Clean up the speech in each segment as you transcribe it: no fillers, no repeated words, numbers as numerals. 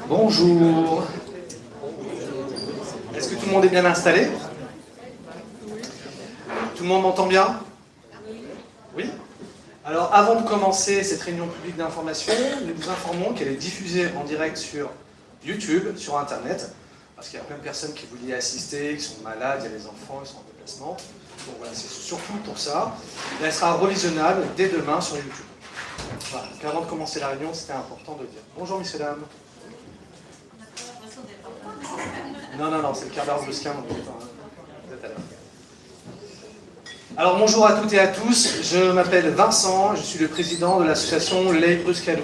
Bonjour. Est-ce que tout le monde est bien installé? Tout le monde m'entend bien? Oui? Alors, avant de commencer cette réunion publique d'information, nous vous informons qu'elle est diffusée en direct sur YouTube, sur Internet, parce qu'il y a plein de personnes qui voulaient y assister, qui sont malades, il y a les enfants, ils sont en déplacement. Donc voilà, c'est surtout pour ça. Et elle sera revisionnable dès demain sur YouTube. Voilà. Donc avant de commencer la réunion, c'était important de dire. Bonjour, messieurs, dames. Non, c'est le quart d'heure brusquin, donc vous êtes à l'heure. Alors bonjour à toutes et à tous, je m'appelle Vincent, je suis le président de l'association Les Bruscadou.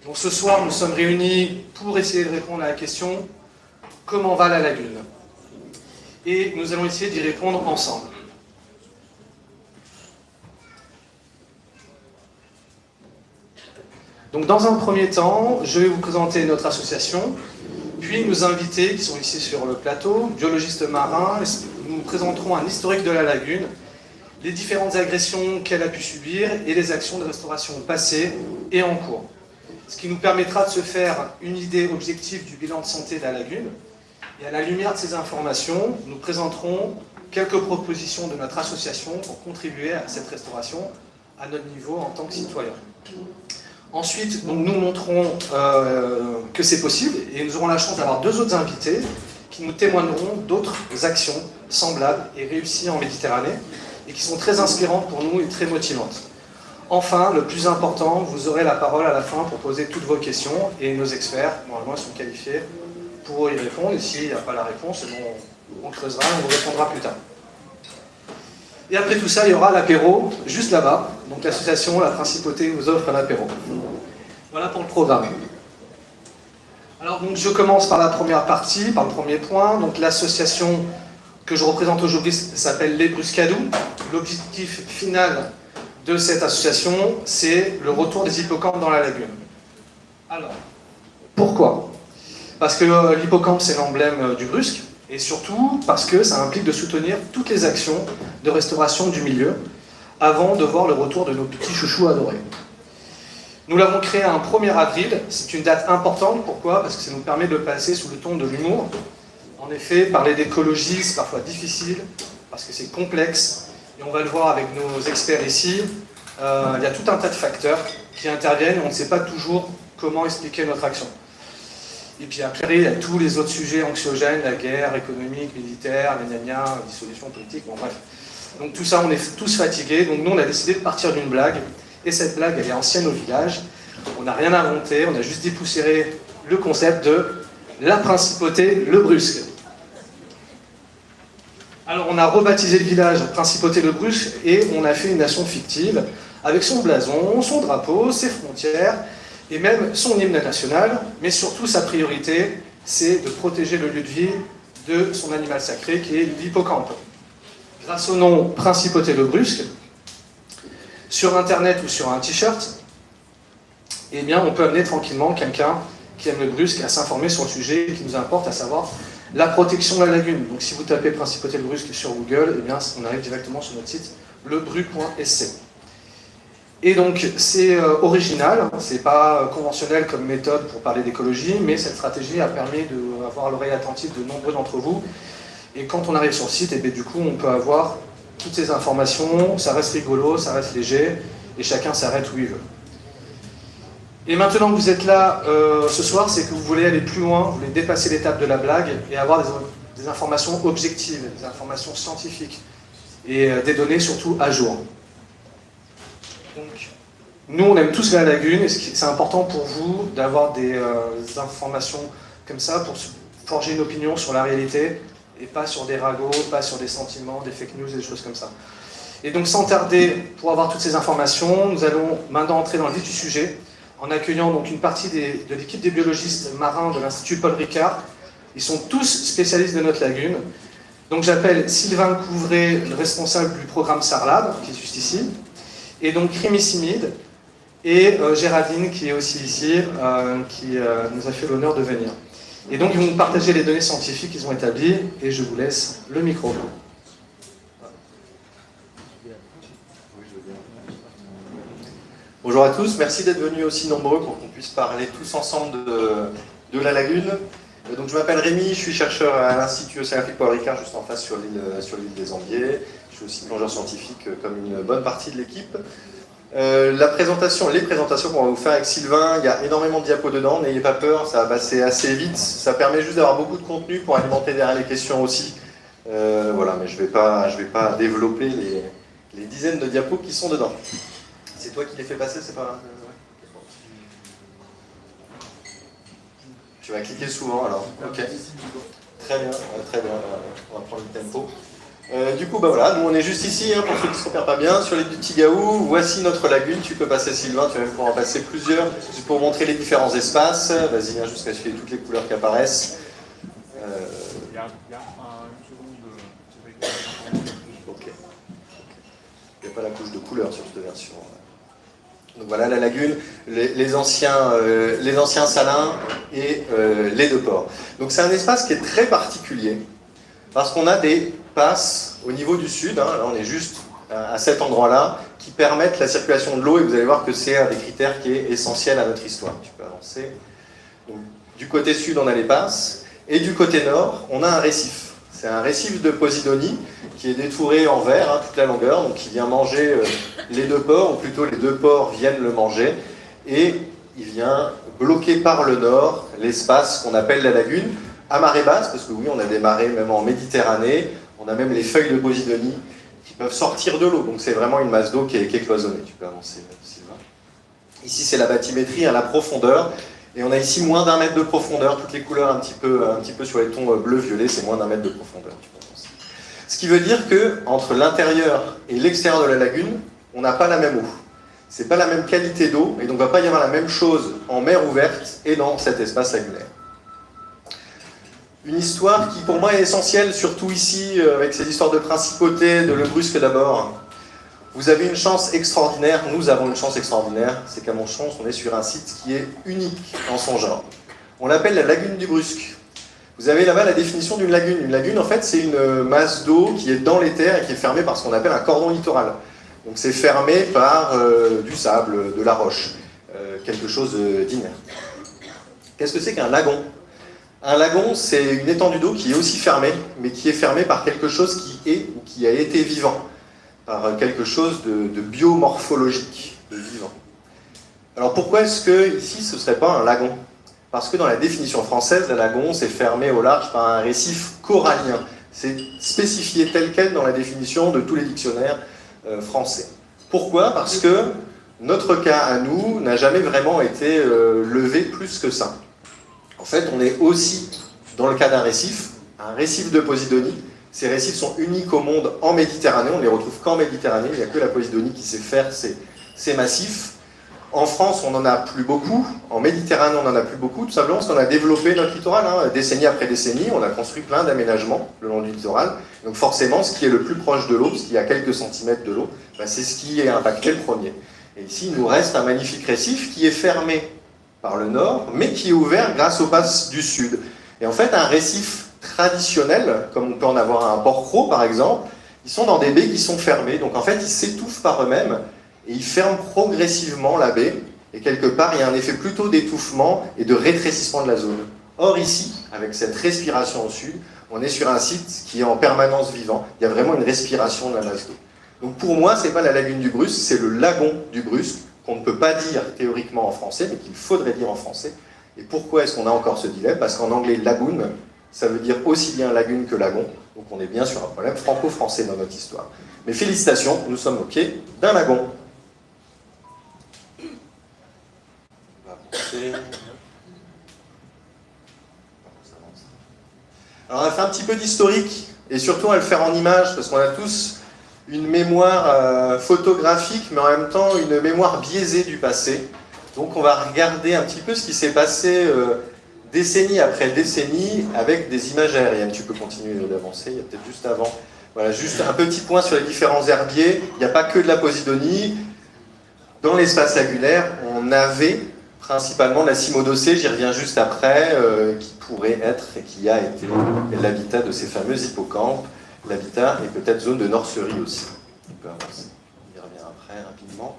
Donc ce soir, nous sommes réunis pour essayer de répondre à la question « Comment va la lagune ?» Et nous allons essayer d'y répondre ensemble. Donc dans un premier temps, je vais vous présenter notre association, puis nos invités qui sont ici sur le plateau, biologistes marins, nous présenterons un historique de la lagune, les différentes agressions qu'elle a pu subir et les actions de restauration passées et en cours. Ce qui nous permettra de se faire une idée objective du bilan de santé de la lagune. Et à la lumière de ces informations, nous présenterons quelques propositions de notre association pour contribuer à cette restauration à notre niveau en tant que citoyen. Ensuite, donc, nous montrerons que c'est possible et nous aurons la chance d'avoir deux autres invités qui nous témoigneront d'autres actions semblables et réussies en Méditerranée et qui sont très inspirantes pour nous et très motivantes. Enfin, le plus important, vous aurez la parole à la fin pour poser toutes vos questions et nos experts, normalement, ils sont qualifiés pour y répondre. Et s'il n'y a pas la réponse, on creusera et on vous répondra plus tard. Et après tout ça, il y aura l'apéro juste là-bas. Donc l'association La Principauté vous offre l'apéro. Voilà pour le programme. Alors donc je commence par la première partie, par le premier point. Donc l'association que je représente aujourd'hui s'appelle Les Bruscadou. L'objectif final de cette association, c'est le retour des hippocampes dans la lagune. Alors, pourquoi? Parce que l'hippocampe, c'est l'emblème du brusque, et surtout parce que ça implique de soutenir toutes les actions de restauration du milieu avant de voir le retour de nos petits chouchous adorés. Nous l'avons créé un 1er avril, c'est une date importante, pourquoi? Parce que ça nous permet de passer sous le ton de l'humour. En effet, parler d'écologie, c'est parfois difficile, parce que c'est complexe, et on va le voir avec nos experts ici, il y a tout un tas de facteurs qui interviennent, et on ne sait pas toujours comment expliquer notre action. Et puis après, il y a tous les autres sujets anxiogènes, la guerre économique, militaire, la dissolution politique, bon bref. Donc tout ça, on est tous fatigués, donc nous on a décidé de partir d'une blague, et cette blague, elle est ancienne au village, on n'a rien inventé, on a juste dépoussiéré le concept de la principauté Le Brusque. Alors on a rebaptisé le village Principauté Le Brusque, et on a fait une nation fictive, avec son blason, son drapeau, ses frontières, et même son hymne national, mais surtout sa priorité, c'est de protéger le lieu de vie de son animal sacré, qui est l'hippocampe. Grâce au nom Principauté Le Brusque, sur Internet ou sur un t-shirt, eh bien, on peut amener tranquillement quelqu'un qui aime le brusque à s'informer sur le sujet qui nous importe, à savoir la protection de la lagune. Donc si vous tapez Principauté Le Brusque sur Google, eh bien, on arrive directement sur notre site lebru.sc. Et donc c'est original, c'est pas conventionnel comme méthode pour parler d'écologie, mais cette stratégie a permis d'avoir l'oreille attentive de nombreux d'entre vous. Et quand on arrive sur le site, et bien, du coup on peut avoir toutes ces informations, ça reste rigolo, ça reste léger, et chacun s'arrête où il veut. Et maintenant que vous êtes là ce soir, c'est que vous voulez aller plus loin, vous voulez dépasser l'étape de la blague et avoir des informations objectives, des informations scientifiques, et des données surtout à jour. Donc, nous, on aime tous la lagune, et c'est important pour vous d'avoir des informations comme ça pour forger une opinion sur la réalité, et pas sur des ragots, pas sur des sentiments, des fake news, et des choses comme ça. Et donc, sans tarder, pour avoir toutes ces informations, nous allons maintenant entrer dans le vif du sujet, en accueillant donc une partie de l'équipe des biologistes marins de l'Institut Paul Ricard. Ils sont tous spécialistes de notre lagune. Donc, j'appelle Sylvain Couvret, le responsable du programme Sarlab, qui est juste ici, et donc Rémi Simide, et Géraldine, qui est aussi ici, qui nous a fait l'honneur de venir. Et donc ils vont nous partager les données scientifiques qu'ils ont établies, et je vous laisse le micro. Bonjour à tous, merci d'être venus aussi nombreux pour qu'on puisse parler tous ensemble de la lagune. Donc je m'appelle Rémi, je suis chercheur à l'Institut océanographique Paul Ricard, juste en face sur l'île des Ambiers. Je suis aussi plongeur scientifique comme une bonne partie de l'équipe. Les présentations qu'on va vous faire avec Sylvain, il y a énormément de diapos dedans, n'ayez pas peur, ça va passer assez vite. Ça permet juste d'avoir beaucoup de contenu pour alimenter derrière les questions aussi. Voilà, mais je vais pas développer les dizaines de diapos qui sont dedans. C'est toi qui les fais passer, c'est pas... Tu vas cliquer souvent alors. Ok. Très bien, on va prendre le tempo. Du coup, bah voilà, nous on est juste ici, hein, pour ceux qui ne se repèrent pas bien, sur l'île du Tigaou. Voici notre lagune, tu peux passer Sylvain, tu vas même pouvoir en passer plusieurs, juste pour montrer les différents espaces. Vas-y, viens jusqu'à suivre toutes les couleurs qui apparaissent. Il y a une seconde. Ok. Il n'y a pas la couche de couleur sur cette version. Donc voilà la lagune, les anciens salins et les deux ports. Donc c'est un espace qui est très particulier, parce qu'on a des passes au niveau du sud, hein, là on est juste à cet endroit-là, qui permettent la circulation de l'eau, et vous allez voir que c'est un des critères qui est essentiel à notre histoire. Tu peux avancer. Donc, du côté sud, on a les passes, et du côté nord, on a un récif. C'est un récif de Posidonie qui est détouré en verre, hein, toute la longueur, donc qui vient manger les deux ports, ou plutôt les deux ports viennent le manger, et il vient bloquer par le nord l'espace qu'on appelle la lagune, à marée basse, parce que oui, on a des marées même en Méditerranée, on a même les feuilles de Posidonie qui peuvent sortir de l'eau, donc c'est vraiment une masse d'eau qui est cloisonnée. Tu peux avancer, Sylvain. Ici, c'est la bathymétrie, à la profondeur, et on a ici moins d'1 mètre de profondeur, toutes les couleurs un petit peu sur les tons bleu-violet, c'est moins d'1 mètre de profondeur. Tu peux avancer. Ce qui veut dire qu'entre l'intérieur et l'extérieur de la lagune, on n'a pas la même eau. C'est pas la même qualité d'eau, et donc il ne va pas y avoir la même chose en mer ouverte et dans cet espace lagunaire. Une histoire qui pour moi est essentielle, surtout ici, avec ces histoires de principauté, de Le Brusque d'abord. Vous avez une chance extraordinaire, nous avons une chance extraordinaire, c'est qu'à Montchons, on est sur un site qui est unique en son genre. On l'appelle la lagune du Brusque. Vous avez là-bas la définition d'une lagune. Une lagune, en fait, c'est une masse d'eau qui est dans les terres et qui est fermée par ce qu'on appelle un cordon littoral. Donc c'est fermé par du sable, de la roche, quelque chose d'inerte. Qu'est-ce que c'est qu'un lagon ? Un lagon, c'est une étendue d'eau qui est aussi fermée, mais qui est fermée par quelque chose qui est ou qui a été vivant, par quelque chose de biomorphologique, de vivant. Alors pourquoi est-ce que ici ce ne serait pas un lagon ? Parce que dans la définition française, le lagon, c'est fermé au large par un récif corallien. C'est spécifié tel quel dans la définition de tous les dictionnaires français. Pourquoi ? Parce que notre cas à nous n'a jamais vraiment été levé plus que ça. En fait, on est aussi, dans le cas d'un récif, un récif de Posidonie. Ces récifs sont uniques au monde en Méditerranée, on ne les retrouve qu'en Méditerranée, il n'y a que la Posidonie qui sait faire ces massifs. En France, on n'en a plus beaucoup, en Méditerranée, on n'en a plus beaucoup, tout simplement parce qu'on a développé notre littoral, hein, décennie après décennie, on a construit plein d'aménagements le long du littoral. Donc forcément, ce qui est le plus proche de l'eau, ce qui est à quelques centimètres de l'eau, ben, c'est ce qui est impacté le premier. Et ici, il nous reste un magnifique récif qui est fermé par le nord, mais qui est ouvert grâce aux passes du sud. Et en fait, un récif traditionnel, comme on peut en avoir à un port-cros par exemple, ils sont dans des baies qui sont fermées, donc en fait ils s'étouffent par eux-mêmes, et ils ferment progressivement la baie, et quelque part il y a un effet plutôt d'étouffement et de rétrécissement de la zone. Or ici, avec cette respiration au sud, on est sur un site qui est en permanence vivant, il y a vraiment une respiration de la masse d'eau. Donc pour moi, ce n'est pas la lagune du Brusque, c'est le lagon du Brusque, qu'on ne peut pas dire théoriquement en français, mais qu'il faudrait dire en français. Et pourquoi est-ce qu'on a encore ce dilemme ? Parce qu'en anglais, lagoon, ça veut dire aussi bien lagune que lagon, donc on est bien sur un problème franco-français dans notre histoire. Mais félicitations, nous sommes au pied d'un lagon. On va avancer. Alors on va faire un petit peu d'historique, et surtout on va le faire en images, parce qu'on a tous une mémoire photographique, mais en même temps une mémoire biaisée du passé. Donc on va regarder un petit peu ce qui s'est passé décennie après décennie avec des images aériennes. Tu peux continuer d'avancer, il y a peut-être juste avant. Voilà, juste un petit point sur les différents herbiers. Il n'y a pas que de la Posidonie. Dans l'espace lagunaire, on avait principalement la Cimodocée, j'y reviens juste après, qui pourrait être et qui a été l'habitat de ces fameux hippocampes. L'habitat et peut-être zone de nurserie aussi. On peut avancer. On y revient après rapidement.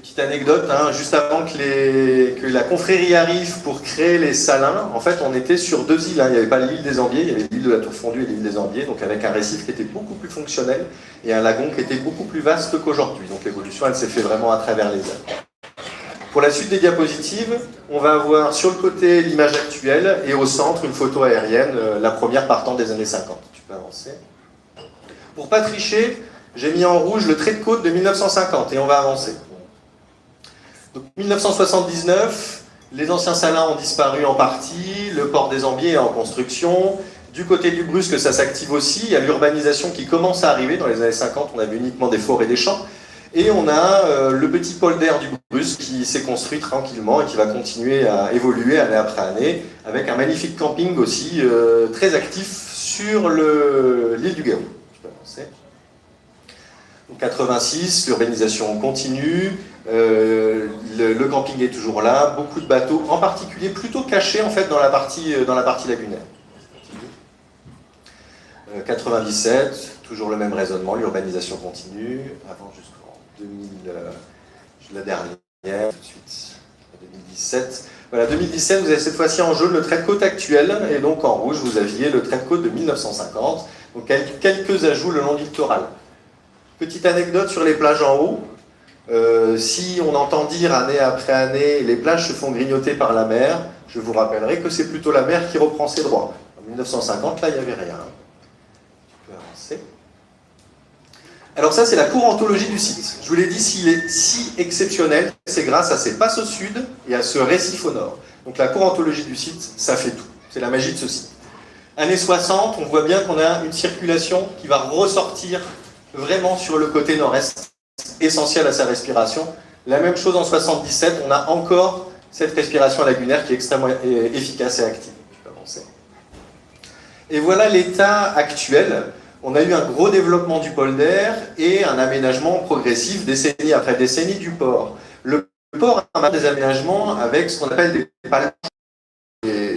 Petite anecdote, hein, juste avant que la confrérie arrive pour créer les salins, en fait on était sur deux îles, hein. Il n'y avait pas l'île des Ambiers, il y avait l'île de la Tour Fondue et l'île des Ambiers, donc avec un récif qui était beaucoup plus fonctionnel et un lagon qui était beaucoup plus vaste qu'aujourd'hui. Donc l'évolution elle s'est fait vraiment à travers les âges. Pour la suite des diapositives, on va avoir sur le côté l'image actuelle et au centre une photo aérienne, la première partant des années 50. Tu peux avancer. Pour pas tricher, j'ai mis en rouge le trait de côte de 1950 et on va avancer. Donc 1979, les anciens salins ont disparu en partie, le port des Ambiers est en construction. Du côté du Brusque, ça s'active aussi, il y a l'urbanisation qui commence à arriver. Dans les années 50, on avait uniquement des forêts et des champs. Et on a le petit polder du Brusque qui s'est construit tranquillement et qui va continuer à évoluer année après année, avec un magnifique camping aussi très actif sur l'île du Gaon. Je peux avancer. Donc 86, l'urbanisation continue, le camping est toujours là, beaucoup de bateaux, en particulier plutôt cachés en fait dans la partie lagunaire. 97, toujours le même raisonnement, l'urbanisation continue, avant jusqu'en 2000, la dernière, tout de suite, 2017. Voilà, 2017, vous avez cette fois-ci en jaune le trait de côte actuel, et donc en rouge, vous aviez le trait de côte de 1950, donc quelques ajouts le long du littoral. Petite anecdote sur les plages en haut, si on entend dire année après année, les plages se font grignoter par la mer, je vous rappellerai que c'est plutôt la mer qui reprend ses droits. En 1950, là, il n'y avait rien. Tu peux avancer. Alors ça, c'est la courantologie du site. Je vous l'ai dit, s'il est si exceptionnel, c'est grâce à ses passes au sud et à ce récif au nord. Donc la courantologie du site, ça fait tout. C'est la magie de ce site. Années 60, on voit bien qu'on a une circulation qui va ressortir vraiment sur le côté nord-est, essentiel à sa respiration. La même chose en 77, on a encore cette respiration lagunaire qui est extrêmement efficace et active. Je peux avancer. Et voilà l'état actuel. On a eu un gros développement du polder et un aménagement progressif, décennie après décennie, du port. Le port a des aménagements avec ce qu'on appelle des palages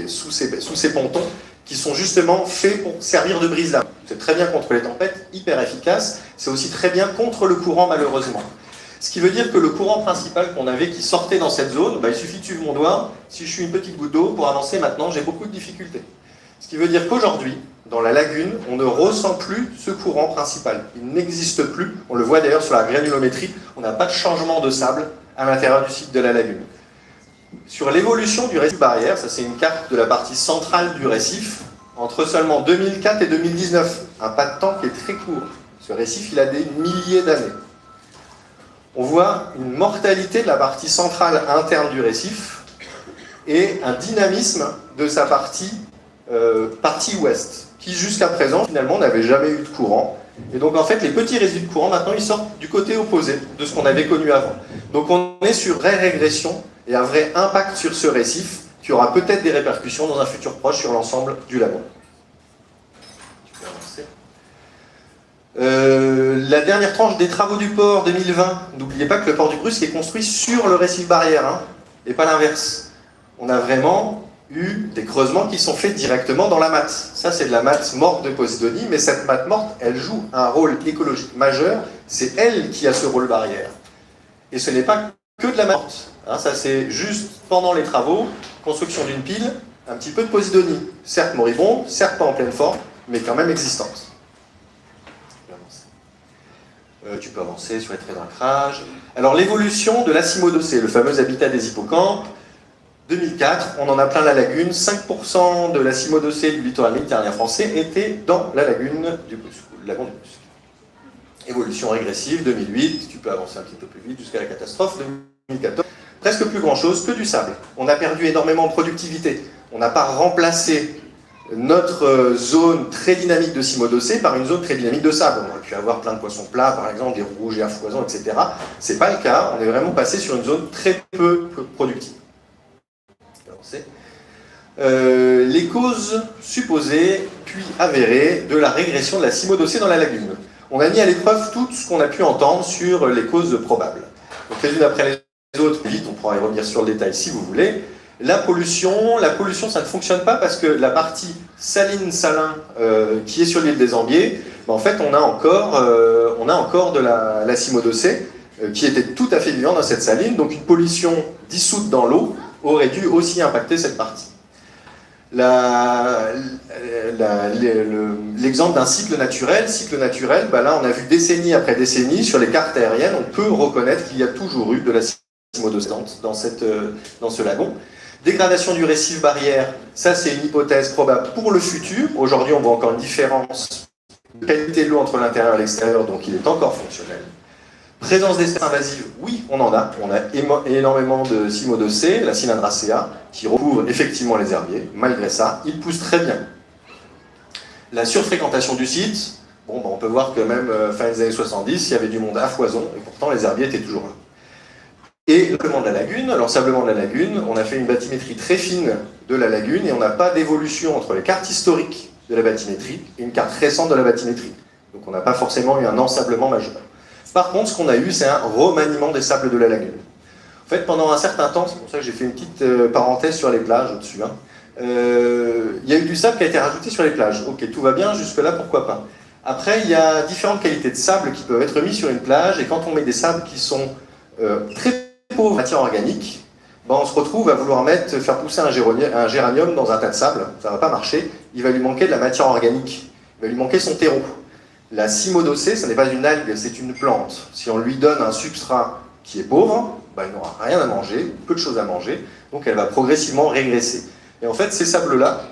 sous ces pontons, qui sont justement faits pour servir de brise-lames. C'est très bien contre les tempêtes, hyper efficace. C'est aussi très bien contre le courant, malheureusement. Ce qui veut dire que le courant principal qu'on avait qui sortait dans cette zone, il suffit de suivre mon doigt. Si je suis une petite goutte d'eau, pour avancer maintenant, j'ai beaucoup de difficultés. Ce qui veut dire qu'aujourd'hui, dans la lagune, on ne ressent plus ce courant principal. Il n'existe plus. On le voit d'ailleurs sur la granulométrie. On n'a pas de changement de sable à l'intérieur du site de la lagune. Sur l'évolution du récif barrière, ça c'est une carte de la partie centrale du récif, entre seulement 2004 et 2019, un pas de temps qui est très court. Ce récif, il a des milliers d'années. On voit une mortalité de la partie centrale interne du récif et un dynamisme de sa partie ouest, qui jusqu'à présent, finalement, n'avait jamais eu de courant. Et donc, en fait, les petits résidus de courant, maintenant, ils sortent du côté opposé de ce qu'on avait connu avant. Donc, on est sur vraie régression et un vrai impact sur ce récif qui aura peut-être des répercussions dans un futur proche sur l'ensemble du lagon. La dernière tranche des travaux du port 2020, n'oubliez pas que le port du Brusque est construit sur le récif barrière, hein, et pas l'inverse. On a vraiment eu des creusements qui sont faits directement dans la matte. Ça, c'est de la matte morte de Posidonie, mais cette matte morte, elle joue un rôle écologique majeur. C'est elle qui a ce rôle barrière. Et ce n'est pas que de la matte morte. Hein, ça, c'est juste pendant les travaux, construction d'une pile, un petit peu de Posidonie. Certes moribonde, certes pas en pleine forme, mais quand même existante. Tu peux avancer sur les traits d'ancrage. Alors, l'évolution de l'Acimodocée, le fameux habitat des hippocampes, 2004, on en a plein la lagune. 5% de l'Acimodocée du littoral méditerranéen français était dans la lagune du Brusque, le lagon du Brusque. Évolution régressive, 2008, tu peux avancer un petit peu plus vite jusqu'à la catastrophe, 2014. Presque plus grand-chose que du sable. On a perdu énormément de productivité. On n'a pas remplacé notre zone très dynamique de Cimodocée par une zone très dynamique de sable. On aurait pu avoir plein de poissons plats, par exemple, des rouges et à foison, etc. C'est pas le cas. On est vraiment passé sur une zone très peu productive. Les causes supposées puis avérées de la régression de la Cimodocée dans la lagune. On a mis à l'épreuve tout ce qu'on a pu entendre sur les causes probables. Donc les unes après les autres, vite, on pourra y revenir sur le détail si vous voulez. La pollution, ça ne fonctionne pas parce que la partie saline-salin qui est sur l'île des Ambiers, en fait, on a encore de la Cimodocée. qui étaient tout à fait vivants dans cette saline, donc une pollution dissoute dans l'eau aurait dû aussi impacter cette partie. L'exemple d'un cycle naturel, bah là on a vu décennie après décennie, sur les cartes aériennes, on peut reconnaître qu'il y a toujours eu de la cymodocée dans ce lagon. Dégradation du récif barrière, ça c'est une hypothèse probable pour le futur. Aujourd'hui on voit encore une différence de qualité de l'eau entre l'intérieur et l'extérieur, donc il est encore fonctionnel. Présence d'espèces invasives, oui, on en a. On a énormément de cymodocées, la Cynandracea, qui recouvre effectivement les herbiers. Malgré ça, ils poussent très bien. La surfréquentation du site, bon, on peut voir que même fin des années 70, il y avait du monde à foison, et pourtant les herbiers étaient toujours là. Et le sablement de la lagune, alors sablement de la lagune, on a fait une bathymétrie très fine de la lagune, et on n'a pas d'évolution entre les cartes historiques de la bathymétrie et une carte récente de la bathymétrie. Donc on n'a pas forcément eu un ensablement majeur. Par contre, ce qu'on a eu, c'est un remaniement des sables de la lagune. En fait, pendant un certain temps, c'est pour ça que j'ai fait une petite parenthèse sur les plages au-dessus, hein, il y a eu du sable qui a été rajouté sur les plages. Ok, tout va bien, jusque-là, pourquoi pas. Après, il y a différentes qualités de sable qui peuvent être mis sur une plage, et quand on met des sables qui sont très pauvres en matière organique, ben on se retrouve à vouloir faire pousser un géranium dans un tas de sable. Ça ne va pas marcher, il va lui manquer de la matière organique, il va lui manquer son terreau. La cymodocée, ce n'est pas une algue, c'est une plante. Si on lui donne un substrat qui est pauvre, ben il n'aura rien à manger, peu de choses à manger, donc elle va progressivement régresser. Et en fait, ces sables-là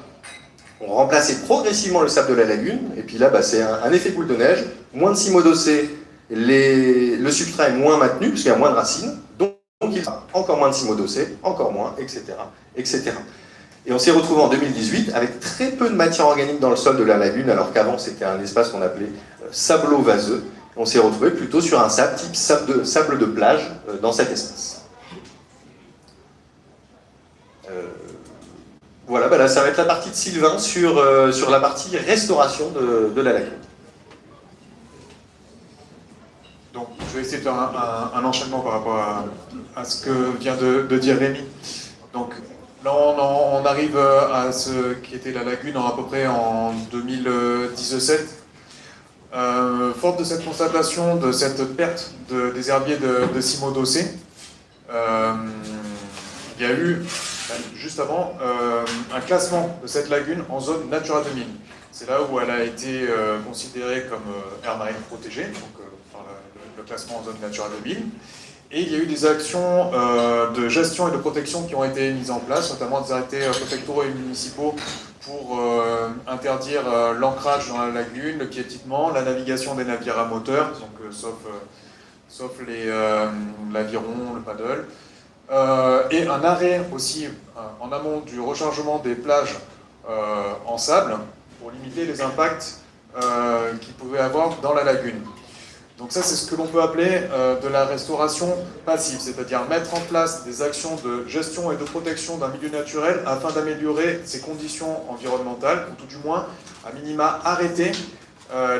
ont remplacé progressivement le sable de la lagune, et puis là, ben, c'est un effet boule de neige, moins de cymodocée, le substrat est moins maintenu, parce qu'il y a moins de racines, donc il y a encore moins de cymodocée, encore moins, etc., etc. Et on s'est retrouvé en 2018 avec très peu de matière organique dans le sol de la lagune, alors qu'avant c'était un espace qu'on appelait sablo-vaseux. On s'est retrouvé plutôt sur un sable type sable de plage dans cet espace. Voilà, bah là ça va être la partie de Sylvain sur la partie restauration de la lagune. Donc je vais essayer de faire un enchaînement par rapport à ce que vient de dire Rémi. Donc, là, on arrive à ce qui était la lagune à peu près en 2017. Forte de cette constatation, de cette perte des herbiers de cymodocée, il y a eu, juste avant, un classement de cette lagune en zone Natura 2000. C'est là où elle a été considérée comme aire marine protégée, donc par le classement en zone Natura 2000. Et il y a eu des actions de gestion et de protection qui ont été mises en place, notamment des arrêtés préfectoraux et municipaux pour interdire l'ancrage dans la lagune, le piétinement, la navigation des navires à moteur, donc, sauf l'aviron, le paddle, et un arrêt aussi en amont du rechargement des plages en sable pour limiter les impacts qu'il pouvait avoir dans la lagune. Donc ça, c'est ce que l'on peut appeler de la restauration passive, c'est-à-dire mettre en place des actions de gestion et de protection d'un milieu naturel afin d'améliorer ses conditions environnementales, ou tout du moins, à minima, arrêter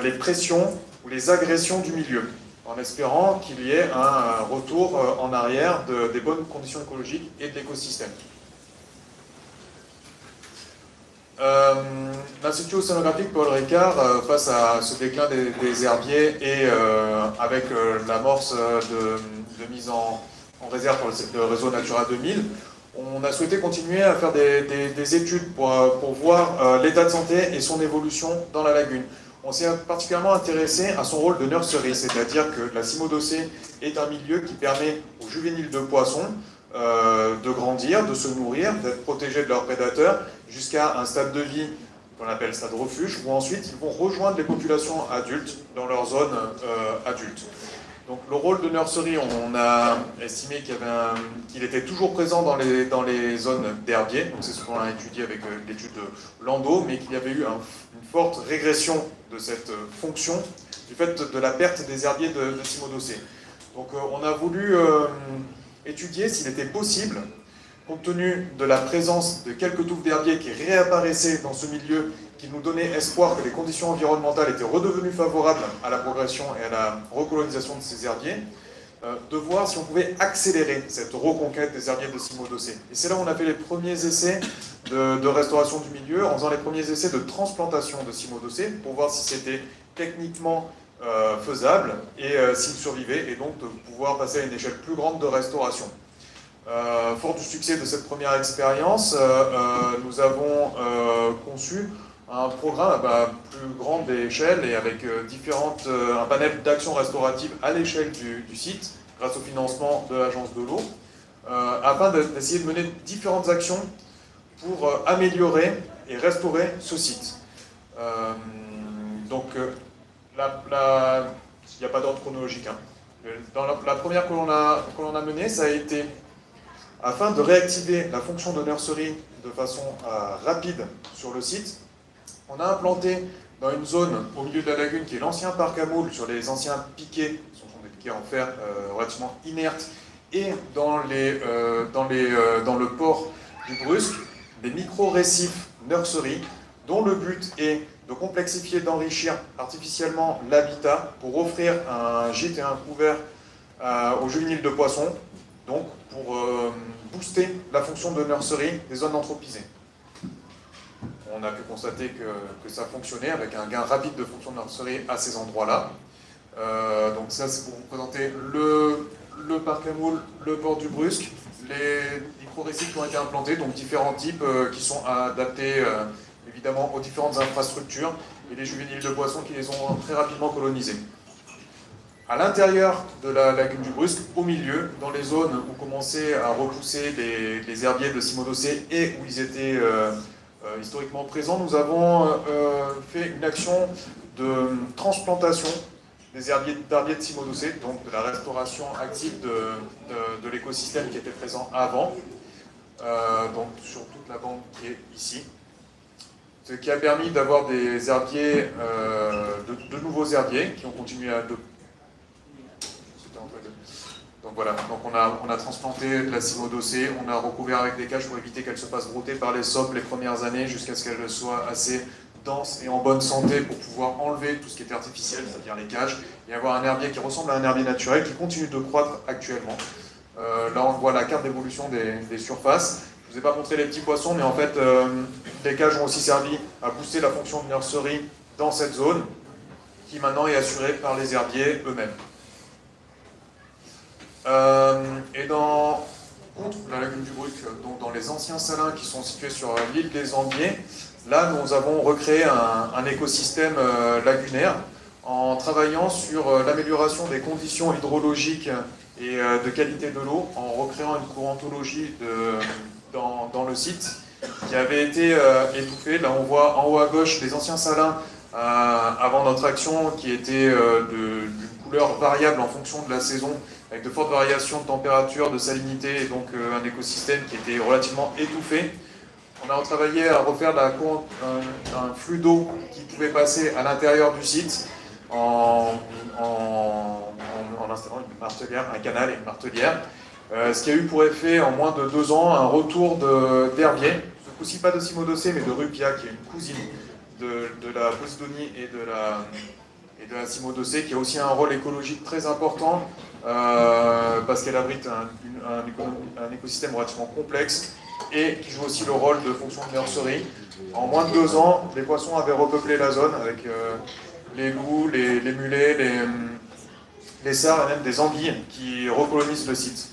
les pressions ou les agressions du milieu, en espérant qu'il y ait un retour en arrière des bonnes conditions écologiques et de l'écosystème. L'Institut océanographique Paul Ricard, face à ce déclin des herbiers et avec l'amorce de mise en réserve pour le réseau Natura 2000, on a souhaité continuer à faire des études pour voir l'état de santé et son évolution dans la lagune. On s'est particulièrement intéressé à son rôle de nurserie, c'est-à-dire que la cymodocée est un milieu qui permet aux juvéniles de poissons de grandir, de se nourrir, d'être protégés de leurs prédateurs, jusqu'à un stade de vie qu'on appelle stade refuge, où ensuite ils vont rejoindre les populations adultes dans leur zone adulte. Donc le rôle de nurserie, on a estimé qu'il était toujours présent dans les zones d'herbiers, donc c'est ce qu'on a étudié avec l'étude de Landau, mais qu'il y avait eu une forte régression de cette fonction du fait de la perte des herbiers de cymodocée. Donc on a voulu étudier s'il était possible, compte tenu de la présence de quelques touffes d'herbiers qui réapparaissaient dans ce milieu, qui nous donnait espoir que les conditions environnementales étaient redevenues favorables à la progression et à la recolonisation de ces herbiers, de voir si on pouvait accélérer cette reconquête des herbiers de cymodocée. Et c'est là où on a fait les premiers essais de restauration du milieu, en faisant les premiers essais de transplantation de cymodocée, pour voir si c'était techniquement faisable et s'il survivait, et donc de pouvoir passer à une échelle plus grande de restauration. Fort du succès de cette première expérience, nous avons conçu un programme à plus grande échelle et avec un panel d'actions restauratives à l'échelle du site, grâce au financement de l'Agence de l'eau, afin d'essayer de mener différentes actions pour améliorer et restaurer ce site. Donc, il n'y a pas d'ordre chronologique. Dans la première que l'on a menée, ça a été afin de réactiver la fonction de nursery de façon rapide sur le site. On a implanté dans une zone au milieu de la lagune qui est l'ancien parc à moules, sur les anciens piquets, ce sont des piquets en fer relativement inertes, et dans le port du Brusque, des micro-récifs nursery, dont le but est de complexifier, d'enrichir artificiellement l'habitat pour offrir un gîte et un couvert aux juvéniles de poissons, donc pour booster la fonction de nursery des zones anthropisées. On a pu constater que ça fonctionnait avec un gain rapide de fonction de nursery à ces endroits-là. Donc ça, c'est pour vous présenter le parc à moules, le port du Brusque, les micro-récifs qui ont été implantés, donc différents types qui sont adaptés évidemment aux différentes infrastructures, et les juvéniles de poissons qui les ont très rapidement colonisés. À l'intérieur de la lagune du Brusque, au milieu, dans les zones où commençaient à repousser les herbiers de cimodocées et où ils étaient historiquement présents, nous avons fait une action de transplantation des herbiers de cimodocées, donc de la restauration active de l'écosystème qui était présent avant, donc sur toute la bande qui est ici. Ce qui a permis d'avoir des herbiers, de nouveaux herbiers qui ont continué à... Donc voilà, donc on a transplanté de la cimodocée, on a recouvert avec des cages pour éviter qu'elle se fasse brouter par les sopes les premières années jusqu'à ce qu'elle soit assez dense et en bonne santé pour pouvoir enlever tout ce qui était artificiel, c'est-à-dire les cages, et avoir un herbier qui ressemble à un herbier naturel qui continue de croître actuellement. Là on voit la carte d'évolution des surfaces. Je ne vous ai pas montré les petits poissons, mais en fait les cages ont aussi servi à booster la fonction de nursery dans cette zone, qui maintenant est assurée par les herbiers eux-mêmes. Et contre la lagune du Brusque, donc dans les anciens salins qui sont situés sur l'île des Ambiers, là nous avons recréé un écosystème lagunaire en travaillant sur l'amélioration des conditions hydrologiques et de qualité de l'eau, en recréant une courantologie dans le site qui avait été étouffée. Là on voit en haut à gauche les anciens salins avant notre action qui étaient d'une couleur variable en fonction de la saison, avec de fortes variations de température, de salinité, et donc un écosystème qui était relativement étouffé. On a travaillé à refaire un flux d'eau qui pouvait passer à l'intérieur du site en installant une martelière, un canal et une martelière, ce qui a eu pour effet en moins de 2 ans un retour d'herbier, ce coup-ci pas de cimodocée mais de rupia, qui est une cousine de la posidonie et de la cimodocée, qui a aussi un rôle écologique très important parce qu'elle abrite un écosystème relativement complexe et qui joue aussi le rôle de fonction de nursery. En moins de 2 ans, les poissons avaient repeuplé la zone avec les loups, les mulets, les sards et même des anguilles qui recolonisent le site.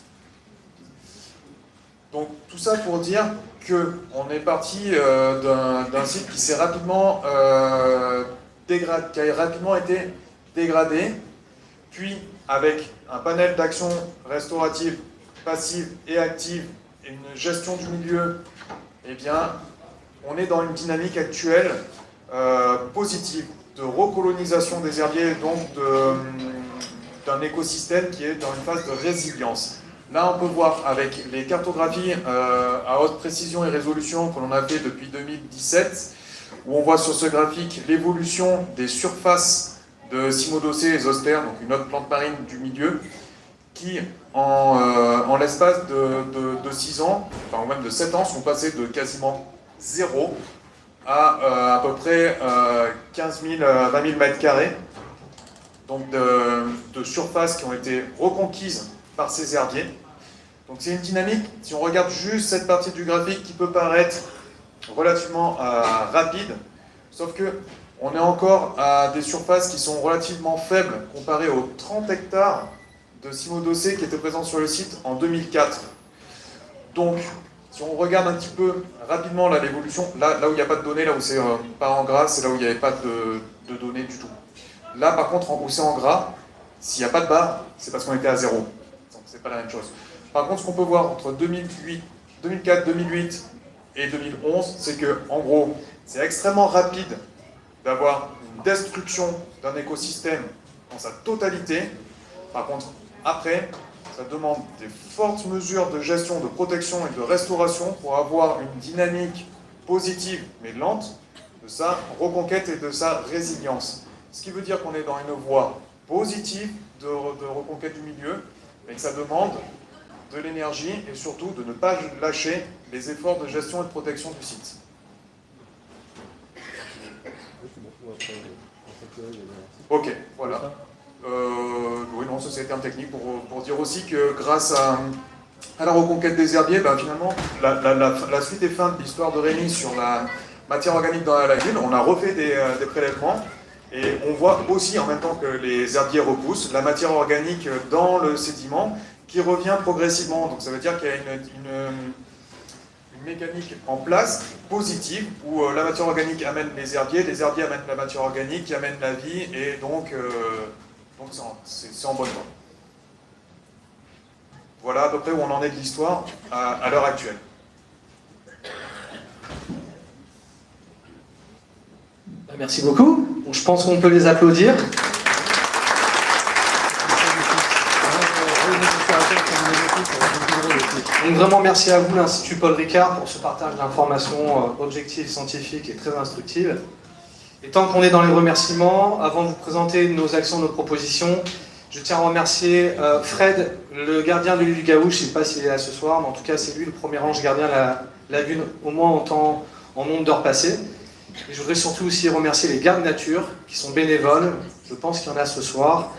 Donc tout ça pour dire qu'on est parti d'un site qui s'est rapidement qui a rapidement été dégradé, puis avec un panel d'actions restauratives, passives et actives, et une gestion du milieu, eh bien, on est dans une dynamique actuelle positive de recolonisation des herbiers, et donc d'un écosystème qui est dans une phase de résilience. Là, on peut voir avec les cartographies à haute précision et résolution que l'on a fait depuis 2017, où on voit sur ce graphique l'évolution des surfaces de cimodocées et zostères, donc une autre plante marine du milieu, qui, en l'espace de 6 ans, enfin même de 7 ans, sont passés de quasiment 0 à peu près 15 000 à 20 000 mètres carrés, donc de surfaces qui ont été reconquises par ces herbiers. Donc c'est une dynamique, si on regarde juste cette partie du graphique, qui peut paraître relativement rapide, sauf que On est encore à des surfaces qui sont relativement faibles comparées aux 30 hectares de cimo-dossé qui étaient présents sur le site en 2004. Donc, si on regarde un petit peu rapidement l'évolution, là où il n'y a pas de données, là où c'est pas en gras, c'est là où il n'y avait pas de données du tout. Là, par contre, où c'est en gras, s'il n'y a pas de barre, c'est parce qu'on était à 0. Donc, c'est pas la même chose. Par contre, ce qu'on peut voir entre 2004, 2008 et 2011, c'est que, en gros, c'est extrêmement rapide d'avoir une destruction d'un écosystème dans sa totalité. Par contre, après, ça demande des fortes mesures de gestion, de protection et de restauration pour avoir une dynamique positive mais lente de sa reconquête et de sa résilience. Ce qui veut dire qu'on est dans une voie positive de reconquête du milieu, mais que ça demande de l'énergie et surtout de ne pas lâcher les efforts de gestion et de protection du site. Ok, voilà. Oui, non, ça c'est un terme technique pour dire aussi que grâce à la reconquête des herbiers, ben, finalement, la suite est fin de l'histoire de Rémi sur la matière organique dans la lagune. On a refait des prélèvements et on voit aussi, en même temps que les herbiers repoussent, la matière organique dans le sédiment qui revient progressivement. Donc ça veut dire qu'il y a une mécanique en place positive où la matière organique amène les herbiers amènent la matière organique qui amène la vie et donc c'est en bonne voie. Voilà à peu près où on en est de l'histoire à l'heure actuelle. Merci beaucoup. Je pense qu'on peut les applaudir. Donc vraiment merci à vous, l'Institut Paul Ricard, pour ce partage d'informations objectives, scientifiques et très instructives. Et tant qu'on est dans les remerciements, avant de vous présenter nos actions, nos propositions, je tiens à remercier Fred, le gardien de l'île du Gaou. Je ne sais pas s'il est là ce soir, mais en tout cas c'est lui le premier ange gardien de la lagune, au moins en nombre d'heures passées. Et je voudrais surtout aussi remercier les gardes nature, qui sont bénévoles, je pense qu'il y en a ce soir.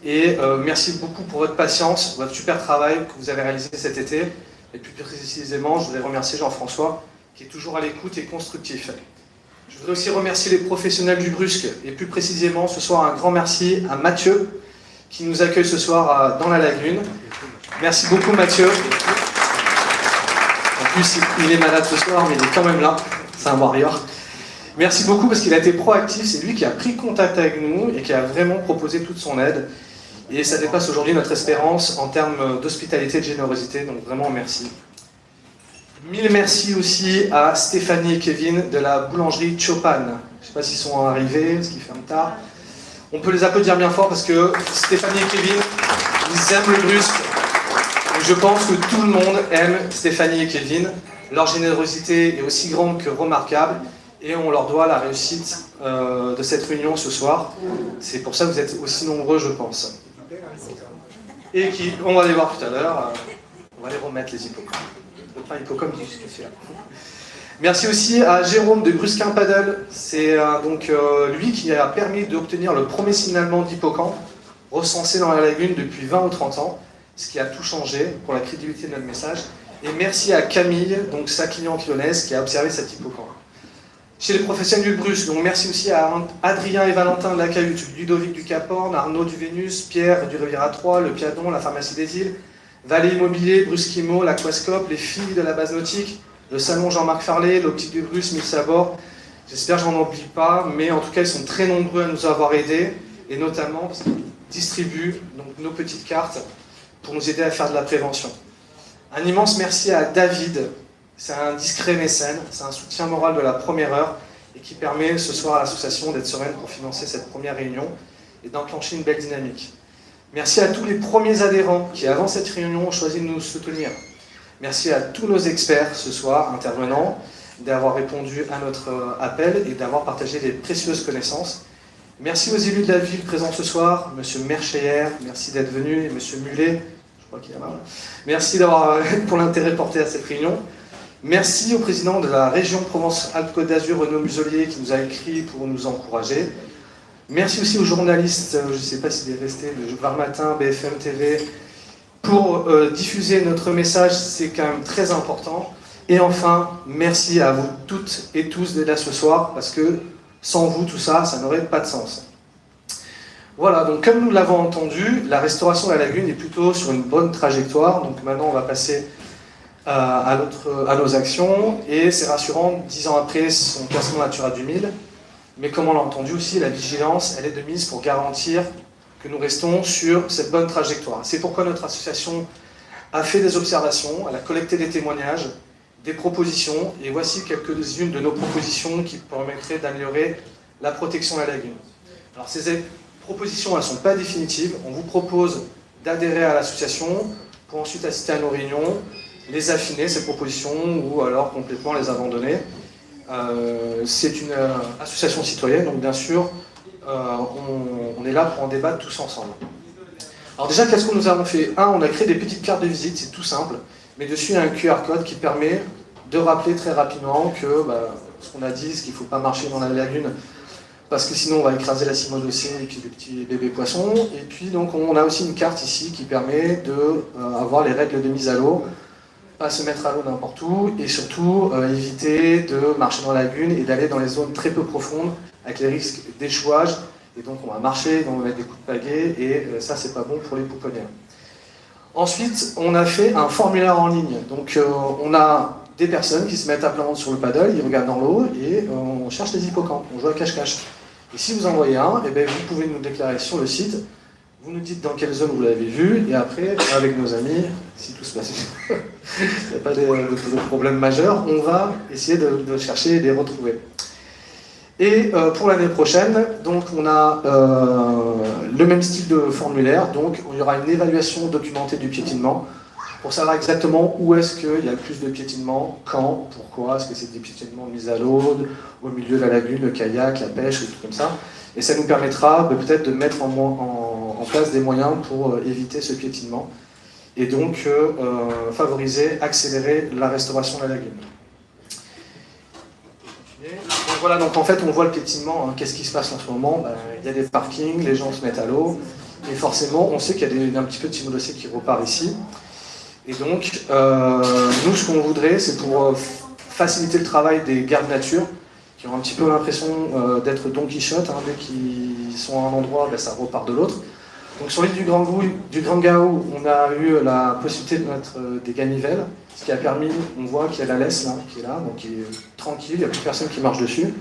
Et merci beaucoup pour votre patience, votre super travail que vous avez réalisé cet été. Et plus précisément, je voudrais remercier Jean-François, qui est toujours à l'écoute et constructif. Je voudrais aussi remercier les professionnels du Brusque, et plus précisément ce soir un grand merci à Mathieu, qui nous accueille ce soir dans la lagune. Merci beaucoup Mathieu. En plus, il est malade ce soir, mais il est quand même là. C'est un warrior. Merci beaucoup parce qu'il a été proactif, c'est lui qui a pris contact avec nous et qui a vraiment proposé toute son aide. Et ça dépasse aujourd'hui notre espérance en termes d'hospitalité et de générosité, donc vraiment merci. Mille merci aussi à Stéphanie et Kevin de la boulangerie Chopin. Je ne sais pas s'ils sont arrivés, parce qu'ils ferment tard. On peut les applaudir bien fort parce que Stéphanie et Kevin, ils aiment le Brusque. Et je pense que tout le monde aime Stéphanie et Kevin. Leur générosité est aussi grande que remarquable. Et on leur doit la réussite de cette réunion ce soir. C'est pour ça que vous êtes aussi nombreux, je pense. Et on va les voir tout à l'heure. On va les remettre, les hippocampes. Le pain hippocampe qui est juste là. Merci aussi à Jérôme de Brusquin Paddle. C'est donc lui qui a permis d'obtenir le premier signalement d'hippocampe recensé dans la lagune depuis 20 ou 30 ans, ce qui a tout changé pour la crédibilité de notre message. Et merci à Camille, donc sa cliente lyonnaise, qui a observé cet hippocampe. Chez les professionnels du Brusque, donc merci aussi à Adrien et Valentin de la Cahute, Ludovic du Cap-Horn, Arnaud du Vénus, Pierre du Riviera 3, le Piadon, la Pharmacie des Îles, Vallée Immobilier, Brusquimo, l'Aquascope, les filles de la base nautique, le salon Jean-Marc Farley, l'Optique du Brusque, Mille Sabords. J'espère que je n'en oublie pas, mais en tout cas ils sont très nombreux à nous avoir aidés, et notamment parce qu'ils distribuent donc, nos petites cartes pour nous aider à faire de la prévention. Un immense merci à David. C'est un discret mécène, c'est un soutien moral de la première heure et qui permet ce soir à l'association d'être sereine pour financer cette première réunion et d'enclencher une belle dynamique. Merci à tous les premiers adhérents qui, avant cette réunion, ont choisi de nous soutenir. Merci à tous nos experts ce soir, intervenants, d'avoir répondu à notre appel et d'avoir partagé les précieuses connaissances. Merci aux élus de la ville présents ce soir, Monsieur Mercheyer, merci d'être venu, et Monsieur Mulet, je crois qu'il y en a là. Merci pour l'intérêt porté à cette réunion. Merci au président de la région Provence-Alpes-Côte d'Azur, Renaud Muselier, qui nous a écrit pour nous encourager. Merci aussi aux journalistes, je ne sais pas s'il est resté, le Var Matin, BFM TV, pour diffuser notre message, c'est quand même très important. Et enfin, merci à vous toutes et tous d'être là ce soir, parce que Sans vous, tout ça, ça n'aurait pas de sens. Voilà, donc comme nous l'avons entendu, la restauration de la lagune est plutôt sur une bonne trajectoire. Donc maintenant, on va passer à nos actions. Et c'est rassurant, 10 ans après son classement Natura 2000. Mais comme on l'a entendu aussi, la vigilance, elle est de mise pour garantir que nous restons sur cette bonne trajectoire. C'est pourquoi notre association a fait des observations, elle a collecté des témoignages, des propositions, et voici quelques-unes de nos propositions qui permettraient d'améliorer la protection de la lagune. Alors ces propositions, elles ne sont pas définitives, on vous propose d'adhérer à l'association pour ensuite assister à nos réunions, les affiner, ces propositions, ou alors complètement les abandonner. C'est une association citoyenne, donc bien sûr, on est là pour en débattre tous ensemble. Alors déjà, qu'est-ce que nous avons fait? On a créé des petites cartes de visite, c'est tout simple, mais dessus il y a un QR code qui permet de rappeler très rapidement que ce qu'on a dit, c'est qu'il ne faut pas marcher dans la lagune, parce que sinon on va écraser la cymodocée et puis les petits bébés poissons. Et puis donc on a aussi une carte ici qui permet d'avoir les règles de mise à l'eau, pas se mettre à l'eau n'importe où, et surtout éviter de marcher dans la lagune et d'aller dans les zones très peu profondes avec les risques d'échouage. Et donc on va marcher, on va mettre des coups de pagaie, et ça c'est pas bon pour les pouponnières. Ensuite, on a fait un formulaire en ligne. Donc on a des personnes qui se mettent à plat ventre sur le paddle, ils regardent dans l'eau et on cherche les hippocampes, on joue à cache-cache. Et si vous en voyez un, eh bien, vous pouvez nous déclarer sur le site, vous nous dites dans quelle zone vous l'avez vu, et après, avec nos amis, si tout se passe bien, il n'y a pas de problème majeur, on va essayer de chercher et de les retrouver. Et pour l'année prochaine, donc on a le même style de formulaire, donc il y aura une évaluation documentée du piétinement pour savoir exactement où est-ce qu'il y a le plus de piétinement, quand, pourquoi, est-ce que c'est des piétinements mis à l'eau, au milieu de la lagune, le kayak, la pêche, et tout comme ça. Et ça nous permettra peut-être de mettre en place des moyens pour éviter ce piétinement et donc favoriser, accélérer la restauration de la lagune. Donc voilà, donc en fait on voit le piétinement, hein. Qu'est-ce qui se passe en ce moment? Il y a des parkings, les gens se mettent à l'eau, et forcément on sait qu'il y a un petit peu de cymodocée qui repart ici. Et donc nous ce qu'on voudrait, c'est pour faciliter le travail des gardes nature, qui ont un petit peu l'impression d'être Don Quichotte, hein, dès qu'ils sont à un endroit, ça repart de l'autre. Donc sur l'île du Grand Gao, on a eu la possibilité de mettre des ganivelles, ce qui a permis, on voit qu'il y a la laisse là, qui est là, donc qui est tranquille, il n'y a plus personne qui marche dessus.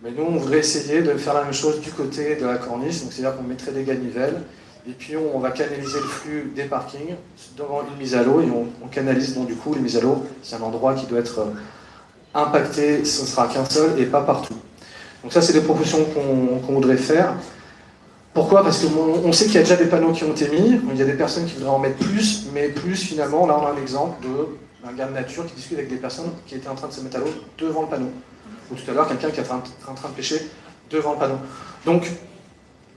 Mais nous, on voudrait essayer de faire la même chose du côté de la corniche, donc c'est-à-dire qu'on mettrait des ganivelles, et puis on va canaliser le flux des parkings devant une mise à l'eau, et on canalise donc du coup les mises à l'eau. C'est un endroit qui doit être impacté, ce ne sera qu'un seul et pas partout. Donc ça, c'est des propositions qu'on voudrait faire. Pourquoi? Parce qu'on sait qu'il y a déjà des panneaux qui ont été mis, il y a des personnes qui voudraient en mettre plus, mais plus finalement, là on a un exemple d'un gars de nature qui discute avec des personnes qui étaient en train de se mettre à l'eau devant le panneau. Ou tout à l'heure, quelqu'un qui est en train de pêcher devant le panneau. Donc,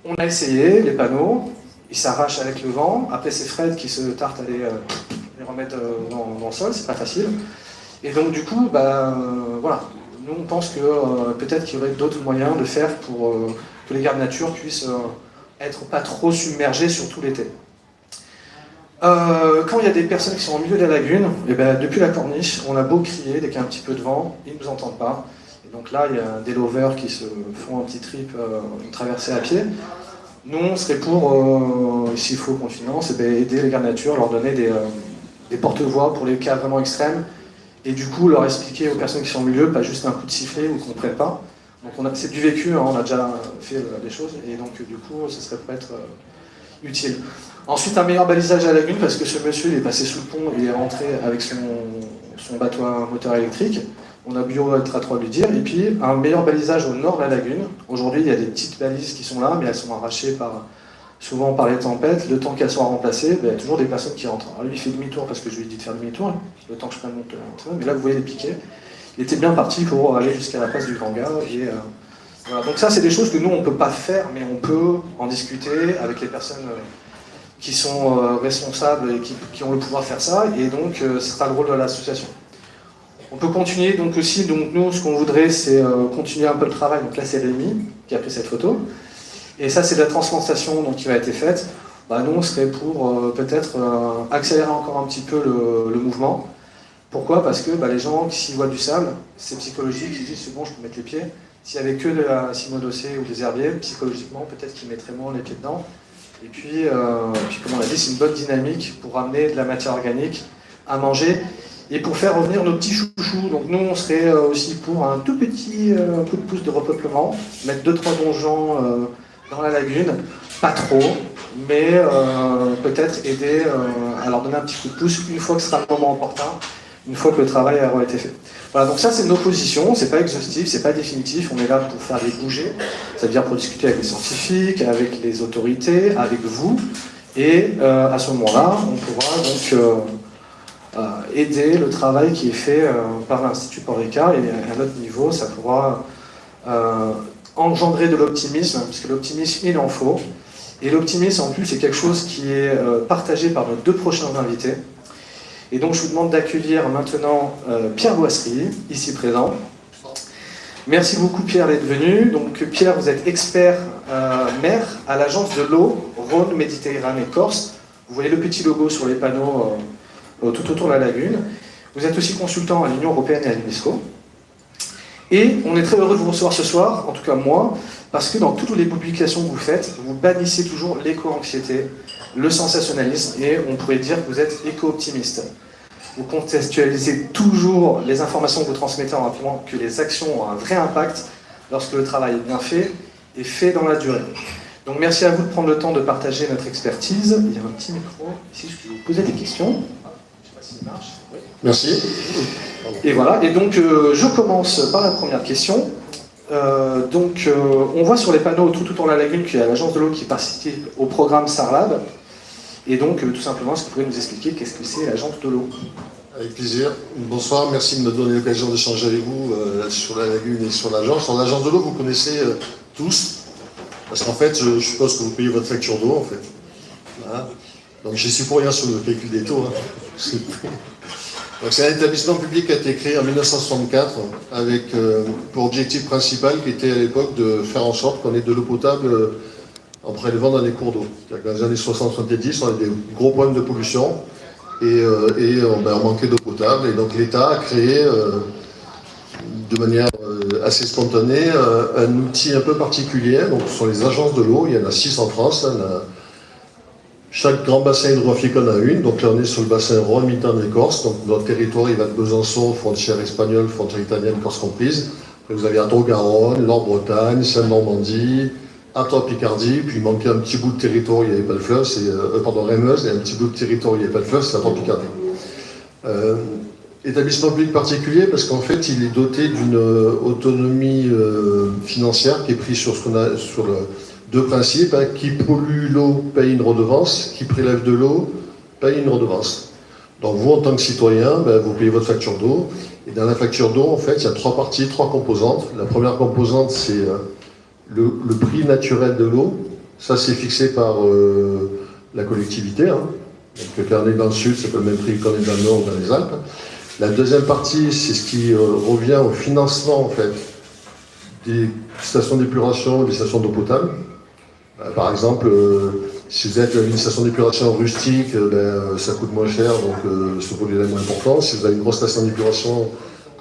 on a essayé les panneaux, ils s'arrachent avec le vent, après c'est Fred qui se tarte à les remettre dans le sol, c'est pas facile. Et donc du coup, voilà, nous on pense que peut-être qu'il y aurait d'autres moyens de faire pour que les gardes nature puissent être pas trop submergés, surtout l'été. Quand il y a des personnes qui sont au milieu de la lagune, et depuis la corniche, on a beau crier, dès qu'il y a un petit peu de vent, ils ne nous entendent pas. Et donc là, il y a des lovers qui se font un petit trip, une traversée à pied. Nous, on serait pour, s'il faut qu'on finance, aider les gardes nature, leur donner des porte-voix pour les cas vraiment extrêmes, et du coup leur expliquer aux personnes qui sont au milieu, pas juste un coup de sifflet ou qu'on ne comprenne pas. Donc c'est du vécu, hein, on a déjà fait des choses, et donc du coup, ce serait peut-être utile. Ensuite, un meilleur balisage à la lagune, parce que ce monsieur il est passé sous le pont, il est rentré avec son bateau à moteur électrique. On a bio être à 3 de lui dire. Et puis, un meilleur balisage au nord de la lagune. Aujourd'hui, il y a des petites balises qui sont là, mais elles sont arrachées souvent par les tempêtes. Le temps qu'elles soient remplacées, il y a toujours des personnes qui rentrent. Alors lui, il fait demi-tour parce que je lui ai dit de faire demi-tour, le temps que je prenne mon train. Mais là, vous voyez les piquets. Il était bien parti pour aller jusqu'à la place du Grand Gare. Voilà. Donc ça, c'est des choses que nous, on ne peut pas faire, mais on peut en discuter avec les personnes qui sont responsables et qui ont le pouvoir de faire ça. Et donc, ce sera le rôle de l'association. On peut continuer donc aussi, donc nous ce qu'on voudrait c'est continuer un peu le travail, donc là c'est Rémi qui a pris cette photo, et ça c'est de la transplantation donc, qui va être faite. Nous on serait pour peut-être accélérer encore un petit peu le mouvement. Pourquoi? Parce que les gens s'ils voient du sable, c'est psychologique, ils disent c'est bon je peux mettre les pieds, S'il n'y avait que de la cymodocée ou des herbiers, psychologiquement, peut-être qu'ils mettraient moins les pieds dedans. Et puis, comme on l'a dit, c'est une bonne dynamique pour amener de la matière organique à manger et pour faire revenir nos petits chouchous. Donc nous, on serait aussi pour un tout petit coup de pouce de repeuplement, mettre 2-3 donjons dans la lagune, pas trop, mais peut-être aider à leur donner un petit coup de pouce une fois que ce sera le moment opportun, une fois que le travail aura été fait. Voilà, donc ça c'est nos positions, c'est pas exhaustif, c'est pas définitif, on est là pour faire les bouger, c'est-à-dire pour discuter avec les scientifiques, avec les autorités, avec vous, et à ce moment-là, on pourra donc aider le travail qui est fait par l'Institut Paul Ricard, et à notre niveau, ça pourra engendrer de l'optimisme, parce que l'optimisme, il en faut, et l'optimisme en plus, c'est quelque chose qui est partagé par nos 2 prochains invités. Et donc je vous demande d'accueillir maintenant Pierre Boisserie, ici présent. Merci beaucoup Pierre d'être venu. Donc Pierre, vous êtes expert maire à l'agence de l'eau Rhône Méditerranée Corse. Vous voyez le petit logo sur les panneaux tout autour de la lagune. Vous êtes aussi consultant à l'Union Européenne et à l'UNESCO. Et on est très heureux de vous recevoir ce soir, en tout cas moi, parce que dans toutes les publications que vous faites, vous bannissez toujours l'éco-anxiété, le sensationnalisme, et on pourrait dire que vous êtes éco-optimiste. Vous contextualisez toujours les informations que vous transmettez en rappelant que les actions ont un vrai impact lorsque le travail est bien fait et fait dans la durée. Donc merci à vous de prendre le temps de partager notre expertise. Il y a un petit micro ici, je vais vous poser des questions. Je ne sais pas s'il marche. Oui. Merci. Et voilà, et donc je commence par la première question. On voit sur les panneaux tout autour de la lagune qu'il y a l'agence de l'eau qui participe au programme SARLAB. Et donc, tout simplement, est-ce que vous pouvez nous expliquer qu'est-ce que c'est l'agence de l'eau? Avec plaisir. Bonsoir, merci de me donner l'occasion d'échanger avec vous sur la lagune et sur l'agence. Alors, l'agence de l'eau, vous connaissez tous, parce qu'en fait, je suppose que vous payez votre facture d'eau, en fait. Voilà. Donc, j'y suis pour rien sur le calcul des taux. Hein. Donc, c'est un établissement public qui a été créé en 1964 avec pour objectif principal qui était à l'époque de faire en sorte qu'on ait de l'eau potable en prélevant dans les cours d'eau. Dans les années 60-70, on avait des gros problèmes de pollution et on manquait d'eau potable. Et donc l'État a créé de manière assez spontanée un outil un peu particulier. Donc ce sont les agences de l'eau, il y en a 6 en France. Chaque grand bassin hydrographique en a une. Donc là on est sur le bassin Rhône-Méditerranée-Corse. Donc notre territoire il va de Besançon, frontière espagnole, frontière italienne, Corse comprise. Et vous avez Adour-Garonne, Nord-Bretagne, Seine-Normandie, Artois-Picardie, puis il manquait un petit bout de territoire, il n'y avait pas le fleuve, Rémeuse, et un petit bout de territoire, il n'y avait pas le fleuve, c'est Artois-Picardie. Établissement public particulier parce qu'en fait il est doté d'une autonomie financière qui est prise sur deux principes, hein, qui pollue l'eau paye une redevance, qui prélève de l'eau paye une redevance. Donc vous en tant que citoyen, vous payez votre facture d'eau, et dans la facture d'eau en fait il y a 3 parties, 3 composantes. La première composante c'est le prix naturel de l'eau, ça c'est fixé par la collectivité. Hein. Donc quand on est dans le sud, c'est pas le même prix qu'on est dans le nord ou dans les Alpes. La deuxième partie, c'est ce qui revient au financement en fait, des stations d'épuration, des stations d'eau potable. Par exemple, si vous êtes une station d'épuration rustique, ça coûte moins cher, donc ce produit est moins important. Si vous avez une grosse station d'épuration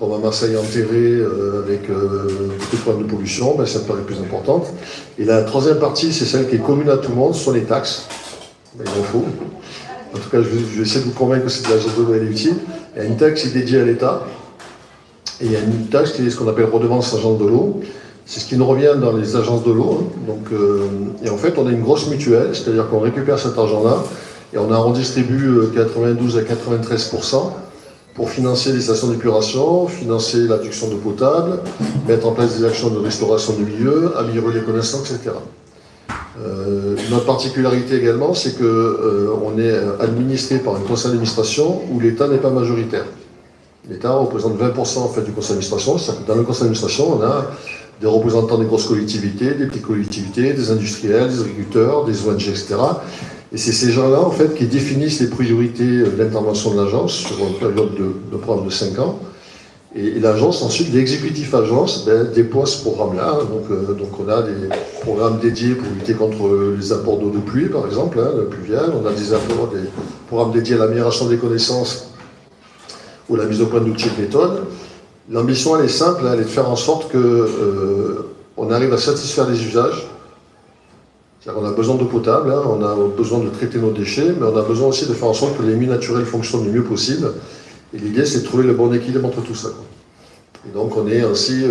comme à Marseille enterrée avec beaucoup de problèmes de pollution, ça me paraît plus importante. Et la troisième partie, c'est celle qui est commune à tout le monde, ce sont les taxes. Il en faut. En tout cas, je vais essayer de vous convaincre que cette agence de l'eau est utile. Il y a une taxe qui est dédiée à l'État, et il y a une taxe qui est ce qu'on appelle redevance agence de l'eau. C'est ce qui nous revient dans les agences de l'eau. Hein. Et en fait, on a une grosse mutuelle, c'est-à-dire qu'on récupère cet argent-là, et on en redistribue 92 à 93%. Pour financer les stations d'épuration, financer l'adduction d'eau potable, mettre en place des actions de restauration du milieu, améliorer les connaissances, etc. Notre particularité également, c'est qu'on est administré par un conseil d'administration où l'État n'est pas majoritaire. L'État représente 20% en fait, du conseil d'administration. Dans le conseil d'administration, on a des représentants des grosses collectivités, des petites collectivités, des industriels, des agriculteurs, des ONG, etc. Et c'est ces gens-là, en fait, qui définissent les priorités d'intervention de l'agence sur une période de programme de 5 ans. Et l'agence, ensuite, l'exécutif agence, déploie ce programme-là. Donc on a des programmes dédiés pour lutter contre les apports d'eau de pluie, par exemple, la pluviale. On a des programmes dédiés à l'amélioration des connaissances ou la mise au point d'outils de méthode. L'ambition, elle est simple, elle est de faire en sorte que on arrive à satisfaire les usages. C'est-à-dire qu'on a besoin d'eau potable, hein, on a besoin de traiter nos déchets, mais on a besoin aussi de faire en sorte que les milieux naturels fonctionnent le mieux possible. Et l'idée, c'est de trouver le bon équilibre entre tout ça, quoi. Et donc, on est ainsi,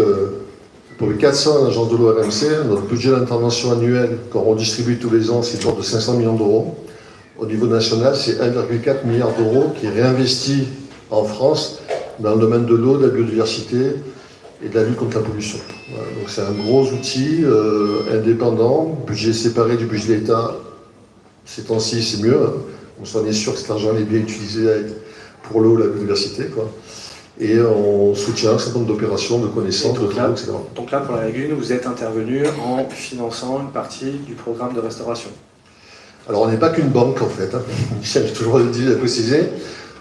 pour les 400 agences de l'eau RMC, notre budget d'intervention annuel, qu'on redistribue tous les ans, c'est de l'ordre de 500 millions d'euros. Au niveau national, c'est 1,4 milliard d'euros qui est réinvesti en France dans le domaine de l'eau, de la biodiversité et de la lutte contre la pollution. Voilà, donc c'est un gros outil indépendant, budget séparé du budget de l'État. Ces temps-ci, c'est mieux. Hein. On est sûr que cet argent est bien utilisé pour l'eau, la biodiversité, quoi. Et on soutient un certain nombre d'opérations, de connaissances, de travaux, etc. Donc là, pour la lagune, vous êtes intervenu en finançant une partie du programme de restauration. Alors on n'est pas qu'une banque en fait, hein. J'ai toujours dit à préciser.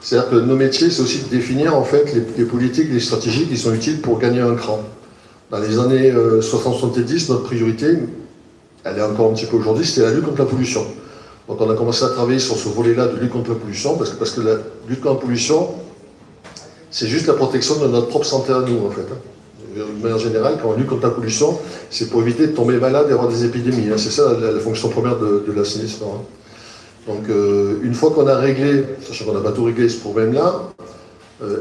C'est-à-dire que nos métiers, c'est aussi de définir en fait les politiques, les stratégies qui sont utiles pour gagner un cran. Dans les années 60-70, notre priorité, elle est encore un petit peu aujourd'hui, c'était la lutte contre la pollution. Donc on a commencé à travailler sur ce volet-là de lutte contre la pollution, parce que la lutte contre la pollution, c'est juste la protection de notre propre santé à nous, en fait. De manière générale, quand on lutte contre la pollution, c'est pour éviter de tomber malade et avoir des épidémies. C'est ça la fonction première de l'assainissement. Donc, une fois qu'on a réglé, sachant qu'on n'a pas tout réglé ce problème-là,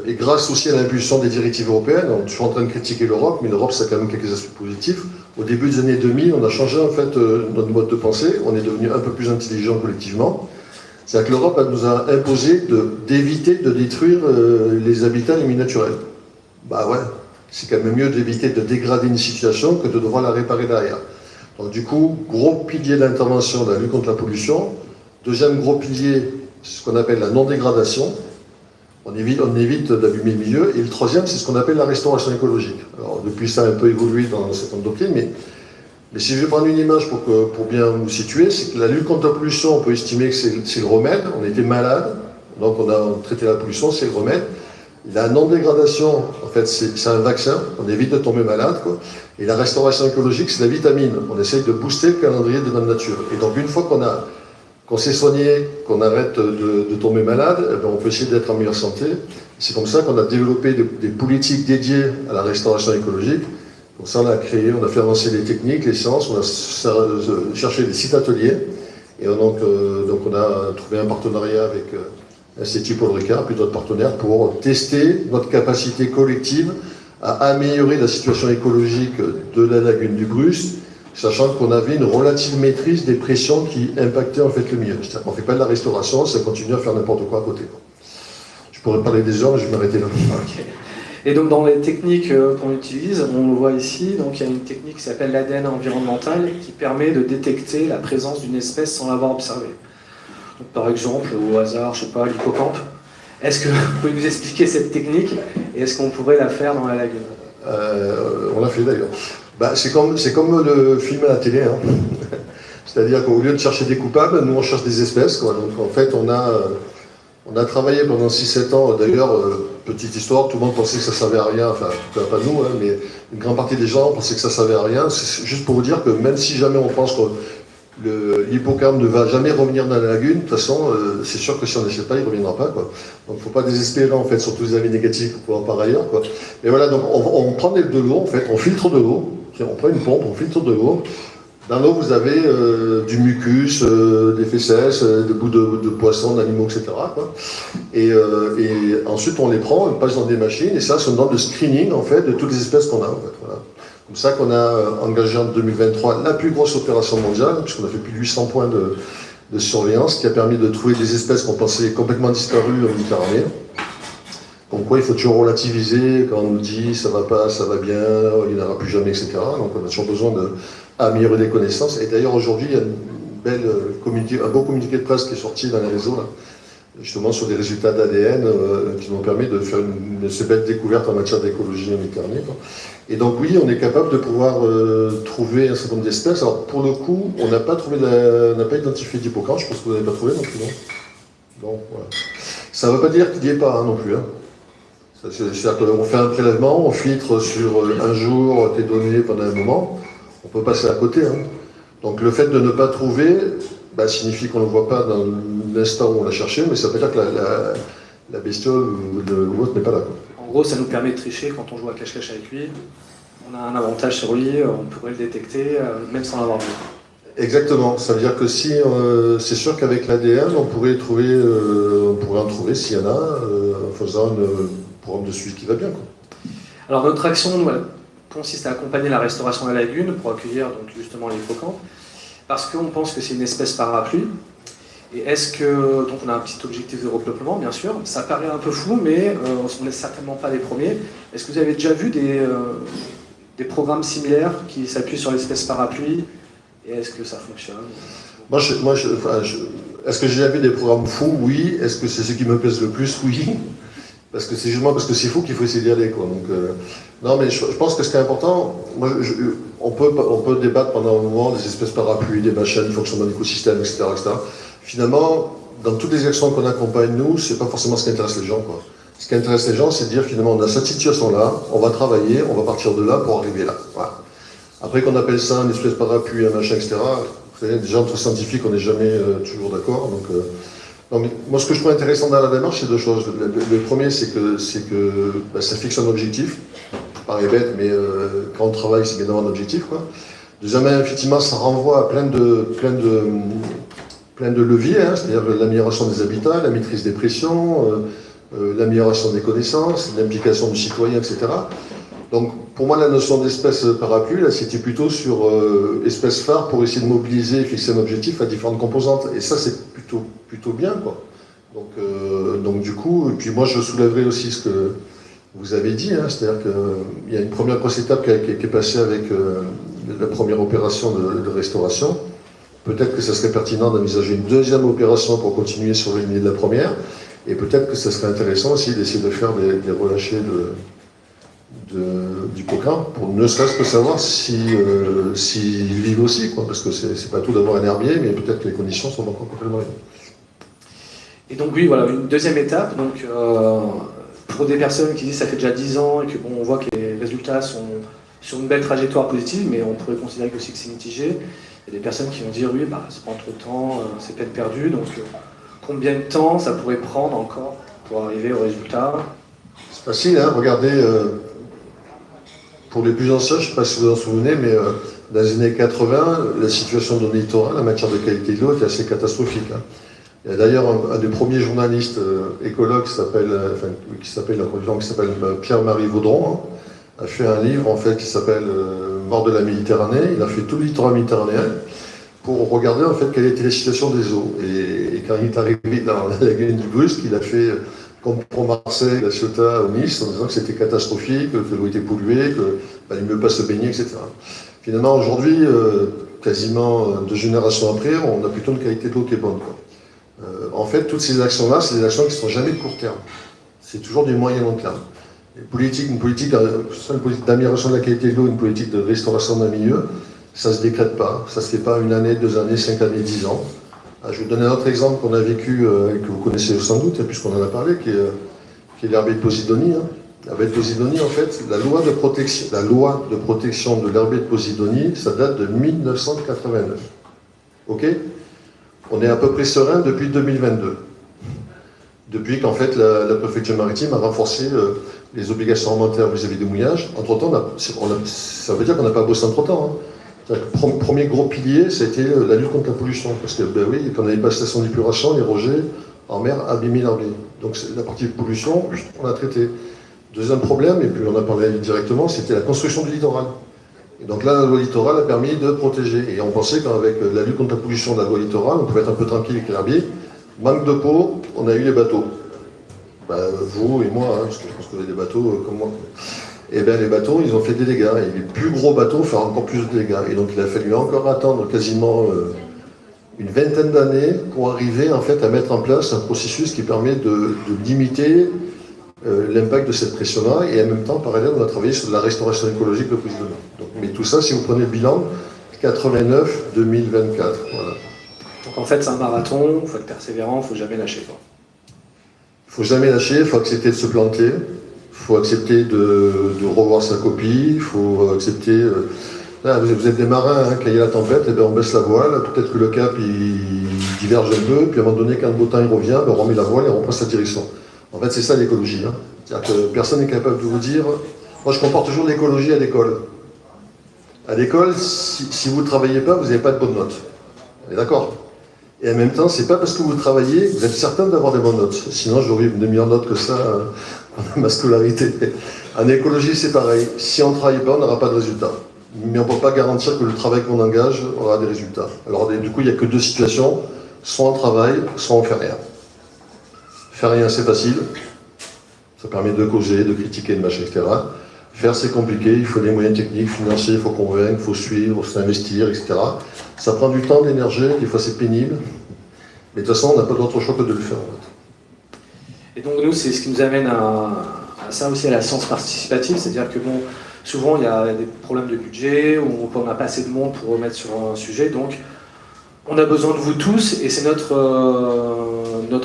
et grâce aussi à l'impulsion des directives européennes, je suis en train de critiquer l'Europe, mais l'Europe, ça a quand même quelques aspects positifs. Au début des années 2000, on a changé en fait notre mode de pensée, on est devenu un peu plus intelligent collectivement. C'est-à-dire que l'Europe nous a imposé d'éviter de détruire les habitats, les milieux naturels. Bah ouais, c'est quand même mieux d'éviter de dégrader une situation que de devoir la réparer derrière. Donc du coup, gros pilier d'intervention de la lutte contre la pollution. Deuxième gros pilier, c'est ce qu'on appelle la non-dégradation. On évite d'abîmer le milieu. Et le troisième, c'est ce qu'on appelle la restauration écologique. Alors depuis, ça a un peu évolué dans certaines doctrines, mais si je vais prendre une image pour bien vous situer, c'est que la lutte contre la pollution, on peut estimer que c'est le remède. On était malade, donc on a traité la pollution, c'est le remède. La non-dégradation, en fait, c'est un vaccin. On évite de tomber malade, quoi. Et la restauration écologique, c'est la vitamine. On essaye de booster le calendrier de notre nature. Et donc, une fois qu'on s'est soigné, qu'on arrête de tomber malade, eh bien, on peut essayer d'être en meilleure santé. C'est comme ça qu'on a développé des politiques dédiées à la restauration écologique. Pour ça, on a fait avancer les techniques, les sciences, on a cherché des sites ateliers. Et donc on a trouvé un partenariat avec l'Institut Paul Ricard, puis d'autres partenaires, pour tester notre capacité collective à améliorer la situation écologique de la lagune du Brus, sachant qu'on avait une relative maîtrise des pressions qui impactaient en fait le milieu. C'est-à-dire qu'on ne fait pas de la restauration, ça continue à faire n'importe quoi à côté. Je pourrais parler des heures, mais je vais m'arrêter là. Okay. Et donc dans les techniques qu'on utilise, on le voit ici, donc il y a une technique qui s'appelle l'ADN environnemental qui permet de détecter la présence d'une espèce sans l'avoir observée. Donc, par exemple, au hasard, je sais pas, l'hippocampe. Est-ce que vous pouvez nous expliquer cette technique et est-ce qu'on pourrait la faire dans la lagune? On l'a fait d'ailleurs. Bah, c'est comme le film à la télé. Hein. C'est-à-dire qu'au lieu de chercher des coupables, nous on cherche des espèces, quoi. Donc en fait on a travaillé pendant 6-7 ans, d'ailleurs, petite histoire, tout le monde pensait que ça servait à rien, enfin, en tout cas pas nous, hein, mais une grande partie des gens pensaient que ça servait à rien. C'est juste pour vous dire que même si jamais on pense que l'hippocampe ne va jamais revenir dans la lagune, de toute façon, c'est sûr que si on n'essaie pas, il ne reviendra pas, quoi. Donc il ne faut pas désespérer, en fait, sur tous les avis négatifs pour pouvoir par ailleurs, quoi. Et voilà, donc on prend de l'eau, en fait, on filtre de l'eau, on prend une pompe, on filtre de l'eau. Dans l'eau, vous avez du mucus, des fesses, des bouts de poissons, d'animaux, etc., quoi. Et ensuite, on les prend, on les passe dans des machines, et ça, c'est un ordre de screening, en fait, de toutes les espèces qu'on a, en fait. Voilà. Comme ça qu'on a engagé en 2023 la plus grosse opération mondiale, puisqu'on a fait plus de 800 points de surveillance, qui a permis de trouver des espèces qu'on pensait complètement disparues en Méditerranée. Donc quoi, il faut toujours relativiser quand on nous dit ça va pas, ça va bien, il n'y en aura plus jamais, etc. Donc on a toujours besoin d'améliorer les connaissances. Et d'ailleurs aujourd'hui, il y a un beau communiqué de presse qui est sorti dans les réseaux, là, justement sur des résultats d'ADN qui nous permis de faire une assez belle découverte en matière d'écologie en Méditerranée, quoi. Et donc oui, on est capable de pouvoir trouver un certain nombre d'espèces. Alors pour le coup, on n'a pas identifié d'hippocampe, je pense que vous n'avez pas trouvé non plus, non? Donc voilà. Ça ne veut pas dire qu'il n'y est pas, hein, non plus, hein. C'est-à-dire qu'on fait un prélèvement, on filtre sur un jour tes données pendant un moment, on peut passer à côté, hein. Donc le fait de ne pas trouver signifie qu'on ne le voit pas dans l'instant où on l'a cherché, mais ça veut dire que la bestiole ou l'autre n'est pas là, quoi. En gros, ça nous permet de tricher quand on joue à cache-cache avec lui. On a un avantage sur lui, on pourrait le détecter, même sans l'avoir vu. Exactement, ça veut dire que si c'est sûr qu'avec l'ADN, on pourrait en trouver s'il y en a, en faisant un programme de suivi qui va bien, quoi. Alors notre action, nous, elle consiste à accompagner la restauration de la lagune pour accueillir donc, justement les hippocampes, parce qu'on pense que c'est une espèce parapluie. Et est-ce que, donc on a un petit objectif de repeuplement, bien sûr, ça paraît un peu flou, mais on n'est certainement pas les premiers. Est-ce que vous avez déjà vu des programmes similaires qui s'appuient sur l'espèce parapluie, et est-ce que ça fonctionne? Est-ce que j'ai déjà vu des programmes fous? Oui. Est-ce que c'est ce qui me plaise le plus? Oui. Parce que c'est justement parce que c'est fou qu'il faut essayer d'y aller, quoi. Donc, non, mais je pense que ce qui est important, on peut débattre pendant un moment des espèces parapluies, des machins, du fonctionnement de l'écosystème, etc., etc. Finalement, dans toutes les actions qu'on accompagne, nous, c'est pas forcément ce qui intéresse les gens, quoi. Ce qui intéresse les gens, c'est de dire finalement, on a cette situation-là, on va travailler, on va partir de là pour arriver là. Voilà. Après qu'on appelle ça une espèce parapluie, un machin, etc., vous savez, déjà entre scientifiques, on n'est jamais toujours d'accord. Donc, non, mais moi, ce que je trouve intéressant dans la démarche, c'est deux choses. Le premier, c'est que ça fixe un objectif. Ça paraît bête, mais quand on travaille, c'est bien d'avoir un objectif, quoi. Deuxièmement, effectivement, ça renvoie à plein de leviers, hein, c'est-à-dire l'amélioration des habitats, la maîtrise des pressions, l'amélioration des connaissances, l'implication du citoyen, etc. Donc, pour moi, la notion d'espèce parapluie, là, c'était plutôt sur espèce phare pour essayer de mobiliser et fixer un objectif à différentes composantes. Et ça, c'est plutôt bien, quoi. Donc, du coup, et puis moi, je soulèverai aussi ce que vous avez dit, hein, c'est-à-dire qu'il y a une première grosse étape qui est passée avec la première opération de restauration. Peut-être que ça serait pertinent d'envisager une deuxième opération pour continuer sur la lignée de la première. Et peut-être que ça serait intéressant aussi d'essayer de faire des relâchés d'hippocampe pour ne serait-ce que savoir s'ils vivent aussi, quoi, parce que c'est pas tout d'avoir un herbier, mais peut-être que les conditions sont encore complètement libres. Et donc oui, voilà, une deuxième étape, donc pour des personnes qui disent que ça fait déjà 10 ans et que bon, on voit que les résultats sont sur une belle trajectoire positive, mais on pourrait considérer aussi que c'est mitigé. Il y a des personnes qui vont dire oui, bah, c'est pas trop de temps, c'est peine perdue, donc combien de temps ça pourrait prendre encore pour arriver au résultat? C'est facile, hein, regardez, pour les plus anciens, je ne sais pas si vous vous en souvenez, mais dans les années 80, la situation de nos littorales en matière de qualité de l'eau était assez catastrophique, hein. Il y a d'ailleurs un des premiers journalistes écologues qui s'appelle Pierre-Marie Vaudron, hein, a fait un livre en fait qui s'appelle Mort de la Méditerranée. Il a fait tout le littoral méditerranéen pour regarder en fait quelle était la situation des eaux. Et quand il est arrivé dans la lagune du Brusque, il a fait comme pour Marseille, la Ciotat au Nice, en disant que c'était catastrophique, que l'eau était polluée, qu'il valait mieux pas se baigner, etc. Finalement, aujourd'hui, quasiment 2 générations après, on a plutôt une qualité de l'eau qui est bonne, quoi. En fait, toutes ces actions-là, c'est des actions qui ne sont jamais de court terme. C'est toujours du moyen long terme. Une politique d'amélioration de la qualité de l'eau, une politique de restauration d'un milieu, ça ne se décrète pas. Ça ne se fait pas 1 année, 2 années, 5 années, 10 ans. Je vais vous donner un autre exemple qu'on a vécu, que vous connaissez sans doute, puisqu'on en a parlé, qui est l'herbée de Posidonie, hein. L'herbée de Posidonie, en fait, la loi de protection de l'herbée de Posidonie, ça date de 1989. Ok ? On est à peu près serein depuis 2022. Depuis qu'en fait la préfecture maritime a renforcé les obligations réglementaires vis-à-vis des mouillages. Entre-temps, ça veut dire qu'on n'a pas bossé entre-temps, hein. Le premier gros pilier, c'était la lutte contre la pollution. Parce que, ben oui, quand on n'avait pas de station d'épuration, les rejets en mer abîmaient l'herbier. Donc la partie pollution, on l'a traité. Deuxième problème, et puis on en a parlé directement, c'était la construction du littoral. Et donc là, la loi littorale a permis de protéger. Et on pensait qu'avec la lutte contre la pollution de la loi littorale, on pouvait être un peu tranquille avec l'herbier. Manque de peau, on a eu les bateaux. Ben, vous et moi, hein, parce que je pense que vous avez des bateaux comme moi. Et bien les bateaux, ils ont fait des dégâts. Et les plus gros bateaux font encore plus de dégâts. Et donc il a fallu encore attendre quasiment une vingtaine d'années pour arriver en fait à mettre en place un processus qui permet de limiter l'impact de cette pression-là. Et en même temps, parallèle, on a travaillé sur de la restauration écologique de Posidonie. Mais tout ça, si vous prenez le bilan, 89-2024. Voilà. Donc en fait, c'est un marathon, il faut être persévérant, il ne faut jamais lâcher, quoi. Il ne faut jamais lâcher, il faut accepter de se planter, il faut accepter de revoir sa copie, il faut accepter... Là, vous êtes des marins, hein, quand il y a la tempête, eh bien, on baisse la voile, peut-être que le cap il diverge un peu, puis à un moment donné, quand le beau temps il revient, ben, on remet la voile et on reprend sa direction. En fait, c'est ça l'écologie. Hein. C'est-à-dire que personne n'est capable de vous dire... Moi, je compare toujours l'écologie à l'école. À l'école, si vous ne travaillez pas, vous n'avez pas de bonnes notes. On est d'accord? Et en même temps, c'est pas parce que vous travaillez que vous êtes certain d'avoir des bonnes notes. Sinon, j'aurais une meilleure note que ça pendant ma scolarité. En écologie, c'est pareil. Si on ne travaille pas, on n'aura pas de résultats. Mais on ne peut pas garantir que le travail qu'on engage aura des résultats. Alors, du coup, il n'y a que deux situations. Soit on travaille, soit on ne fait rien. Faire rien, c'est facile. Ça permet de causer, de critiquer, de machin, etc. Faire, c'est compliqué. Il faut des moyens techniques, financiers, il faut convaincre, il faut suivre, il faut s'investir, etc. Ça prend du temps, de l'énergie, des fois c'est pénible. Mais de toute façon, on n'a pas d'autre choix que de le faire, en fait. Et donc nous, c'est ce qui nous amène à ça aussi, à la science participative, c'est-à-dire que bon, souvent il y a des problèmes de budget, ou on n'a pas assez de monde pour remettre sur un sujet, donc on a besoin de vous tous, et c'est notre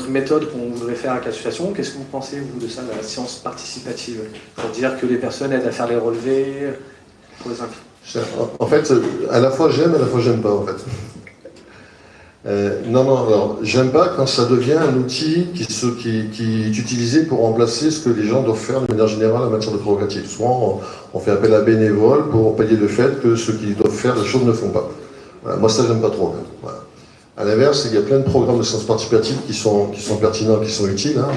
méthode qu'on voudrait faire avec l'association. Qu'est-ce que vous pensez, vous, de ça, la science participative? Pour dire que les personnes aident à faire les relevés, pour les impliquer. En fait, à la fois j'aime, à la fois j'aime pas, en fait. Non, alors, j'aime pas quand ça devient un outil qui est utilisé pour remplacer ce que les gens doivent faire de manière générale en matière de prérogatives. Souvent, on fait appel à bénévoles pour payer le fait que ceux qui doivent faire les choses ne font pas. Voilà, moi, ça, j'aime pas trop. Voilà. À l'inverse, il y a plein de programmes de sciences participatives qui sont pertinents, qui sont utiles. Hein,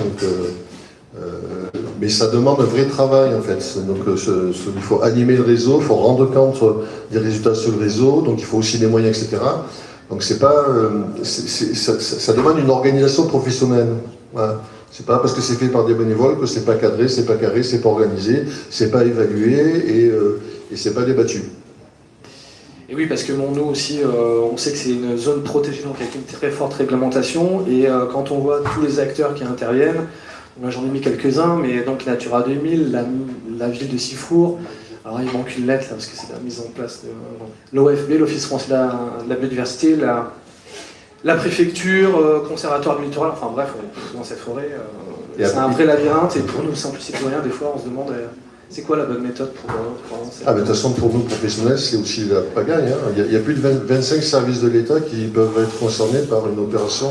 mais ça demande un vrai travail, en fait. Donc, il faut animer le réseau, il faut rendre compte des résultats sur le réseau, donc il faut aussi des moyens, etc. Donc c'est pas, ça demande une organisation professionnelle. Voilà. C'est pas parce que c'est fait par des bénévoles que c'est pas cadré, c'est pas carré, c'est pas organisé, c'est pas évalué et c'est pas débattu. Et oui, parce que nous aussi, on sait que c'est une zone protégée, donc avec une très forte réglementation, et quand on voit tous les acteurs qui interviennent, moi j'en ai mis quelques-uns, mais donc Natura 2000, la ville de Sifour. Alors il manque une lettre là, parce que c'est la mise en place de l'OFB, l'Office français de la biodiversité, la préfecture, conservatoire du littoral, enfin bref, on est dans cette forêt. C'est un vrai labyrinthe, et pour nous, simples citoyens, des fois on se demande c'est quoi la bonne méthode pour avancer. Ah, mais de toute façon, pour nous professionnels, c'est aussi la pagaille. Hein. Il y a plus de 25 services de l'État qui peuvent être concernés par une opération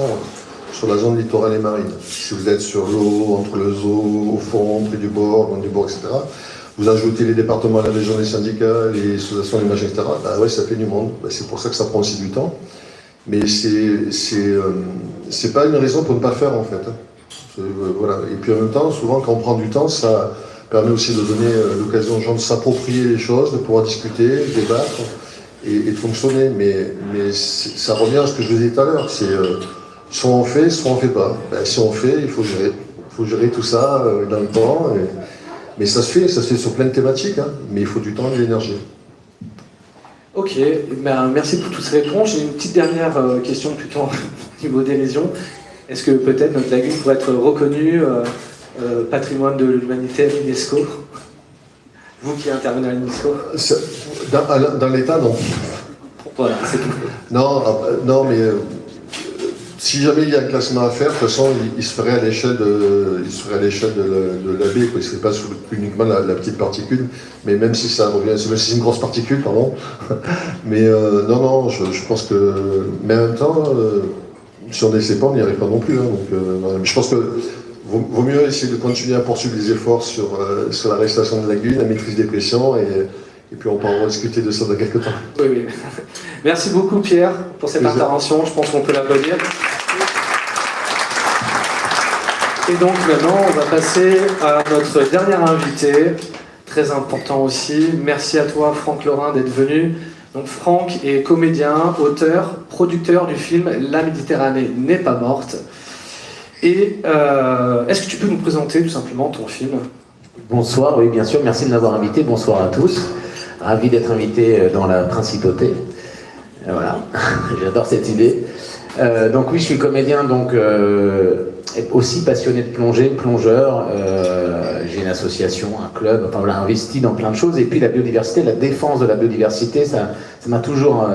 sur la zone littorale et marine. Si vous êtes sur l'eau, entre le zoo, au fond, près du bord, loin du bord, etc., vous ajoutez les départements, la région, les syndicats, les associations, les machins, etc. Bah ouais, ça fait du monde. Bah, c'est pour ça que ça prend aussi du temps. Mais c'est pas une raison pour ne pas faire, en fait. Voilà. Et puis en même temps, souvent, quand on prend du temps, ça permet aussi de donner l'occasion aux gens de s'approprier les choses, de pouvoir discuter, débattre et de fonctionner. Mais ça revient à ce que je vous disais tout à l'heure. C'est soit on fait, soit on fait pas. Ben, si on fait, il faut gérer. Il faut gérer tout ça dans le temps. Mais ça se fait sur plein de thématiques, hein, mais il faut du temps et de l'énergie. Ok, ben, merci pour toutes ces réponses. J'ai une petite dernière question plutôt au niveau dérision. Est-ce que peut-être notre lagune pourrait être reconnue patrimoine de l'humanité à l'UNESCO? Vous qui intervenez à l'UNESCO? Dans l'État, non. Voilà, c'est tout. Non, mais si jamais il y a un classement à faire, de toute façon, il se ferait à l'échelle de l'AB, il ne serait pas sur uniquement la petite particule, mais même si ça revient, même si c'est une grosse particule, pardon. Mais non, je pense que, mais en même temps, si on n'essaie pas, on n'y arrive pas non plus. Hein, donc, je pense que vaut mieux essayer de continuer à poursuivre les efforts sur la restauration de la lagune, la maîtrise des pressions, et puis on pourra en discuter de ça dans quelques temps. Oui. Merci beaucoup Pierre pour cette intervention, je pense qu'on peut l'applaudir. Et donc maintenant on va passer à notre dernier invité, très important aussi. Merci à toi Franck Lorrain d'être venu. Donc Franck est comédien, auteur, producteur du film La Méditerranée n'est pas morte. Et est-ce que tu peux nous présenter tout simplement ton film? Bonsoir, oui bien sûr, merci de m'avoir invité, bonsoir à tous. Ravi d'être invité dans la principauté. Voilà, j'adore cette idée. Donc oui, je suis comédien, donc aussi passionné de plongée, plongeur. J'ai une association, un club, enfin voilà, investi dans plein de choses. Et puis la biodiversité, la défense de la biodiversité, ça m'a toujours,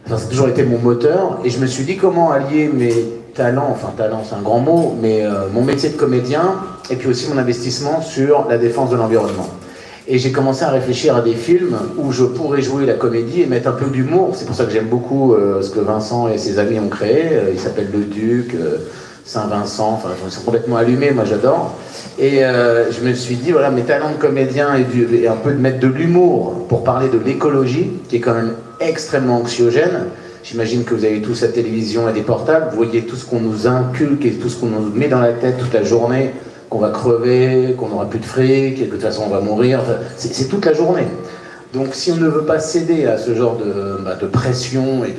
ça a toujours été mon moteur. Et je me suis dit comment allier mes talent c'est un grand mot, mais mon métier de comédien et puis aussi mon investissement sur la défense de l'environnement. Et j'ai commencé à réfléchir à des films où je pourrais jouer la comédie et mettre un peu d'humour. C'est pour ça que j'aime beaucoup ce que Vincent et ses amis ont créé. Il s'appelle Le Duc, Saint-Vincent, enfin, ils sont complètement allumés, moi j'adore. Et je me suis dit, voilà, mes talents de comédien et un peu de mettre de l'humour pour parler de l'écologie, qui est quand même extrêmement anxiogène. J'imagine que vous avez tous la télévision et des portables, vous voyez tout ce qu'on nous inculque et tout ce qu'on nous met dans la tête toute la journée, qu'on va crever, qu'on n'aura plus de fric, et que de toute façon on va mourir, enfin, c'est toute la journée. Donc si on ne veut pas céder à ce genre de pression et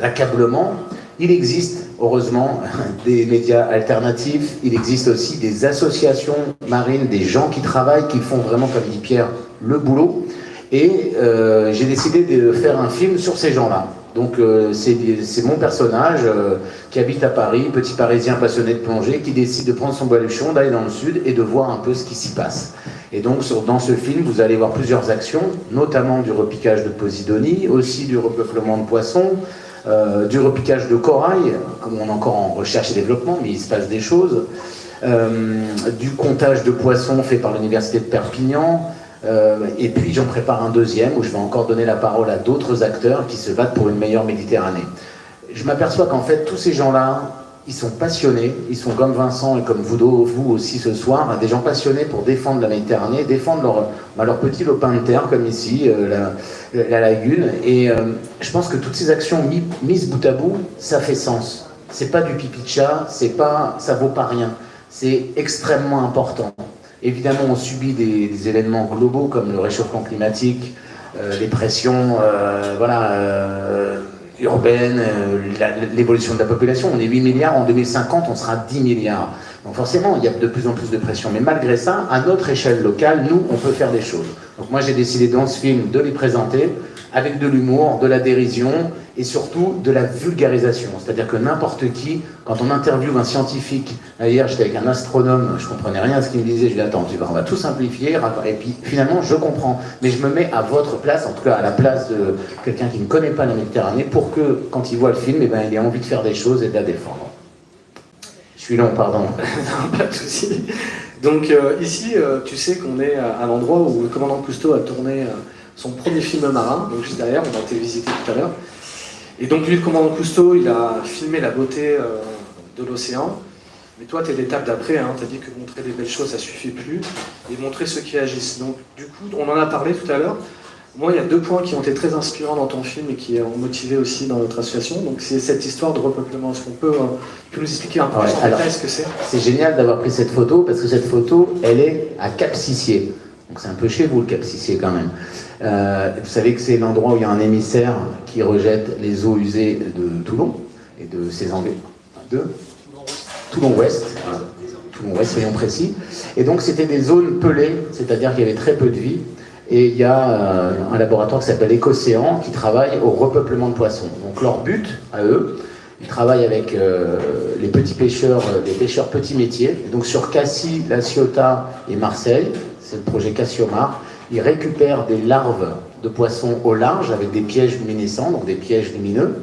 d'accablement, il existe, heureusement, des médias alternatifs, il existe aussi des associations marines, des gens qui travaillent, qui font vraiment, comme dit Pierre, le boulot. Et j'ai décidé de faire un film sur ces gens-là. Donc c'est mon personnage qui habite à Paris, petit Parisien passionné de plongée, qui décide de prendre son baluchon, d'aller dans le sud et de voir un peu ce qui s'y passe. Et donc dans ce film, vous allez voir plusieurs actions, notamment du repiquage de Posidonie, aussi du repeuplement de poissons, du repiquage de corail, comme on est encore en recherche et développement, mais il se passe des choses, du comptage de poissons fait par l'université de Perpignan, et puis j'en prépare un deuxième où je vais encore donner la parole à d'autres acteurs qui se battent pour une meilleure Méditerranée. Je m'aperçois qu'en fait tous ces gens-là, ils sont passionnés, ils sont comme Vincent et comme vous aussi ce soir, des gens passionnés pour défendre la Méditerranée, défendre leur petit lopin de terre comme ici, la lagune. Et je pense que toutes ces actions mises bout à bout, ça fait sens. C'est pas du pipi de chat, ça vaut pas rien. C'est extrêmement important. Évidemment, on subit des événements globaux comme le réchauffement climatique, les pressions urbaines, l'évolution de la population. On est 8 milliards, en 2050, on sera 10 milliards. Donc forcément, il y a de plus en plus de pression. Mais malgré ça, à notre échelle locale, nous, on peut faire des choses. Donc moi, j'ai décidé dans ce film de les présenter avec de l'humour, de la dérision et surtout de la vulgarisation. C'est-à-dire que n'importe qui, quand on interviewe un scientifique, hier j'étais avec un astronome, je comprenais rien à ce qu'il me disait, je lui ai dit attends, on va tout simplifier, et puis finalement je comprends, mais je me mets à votre place, en tout cas à la place de quelqu'un qui ne connaît pas la Méditerranée, pour que quand il voit le film, il ait envie de faire des choses et de la défendre. Je suis long, pardon. Non, pas de souci. Donc ici, tu sais qu'on est à l'endroit où le commandant Cousteau a tourné son premier film marin, donc juste derrière, on a été visiter tout à l'heure. Et donc lui, le commandant Cousteau, il a filmé la beauté de l'océan. Mais toi, tu es l'étape d'après, hein, tu as dit que montrer des belles choses, ça suffit plus, et montrer ceux qui agissent. Donc du coup, on en a parlé tout à l'heure. Moi, il y a 2 points qui ont été très inspirants dans ton film et qui ont motivé aussi dans notre association. Donc c'est cette histoire de repeuplement. Est-ce qu'on peut nous expliquer un peu plus en détail ce que c'est ? C'est génial d'avoir pris cette photo, parce que cette photo, elle est à Cap-Sissier. Donc c'est un peu chez vous, le Cap-Sissier, quand même. Vous savez que c'est l'endroit où il y a un émissaire qui rejette les eaux usées de Toulon et de ses engrais. Toulon-Ouest. Voilà. Toulon-Ouest, soyons précis. Et donc c'était des zones pelées, c'est-à-dire qu'il y avait très peu de vie. Et il y a un laboratoire qui s'appelle Écocéan qui travaille au repeuplement de poissons. Donc leur but, à eux, ils travaillent avec les petits pêcheurs, les pêcheurs petits métiers. Et donc sur Cassis, La Ciotat et Marseille, c'est le projet Cassiomar, ils récupèrent des larves de poissons au large avec des pièges luminescents, donc des pièges lumineux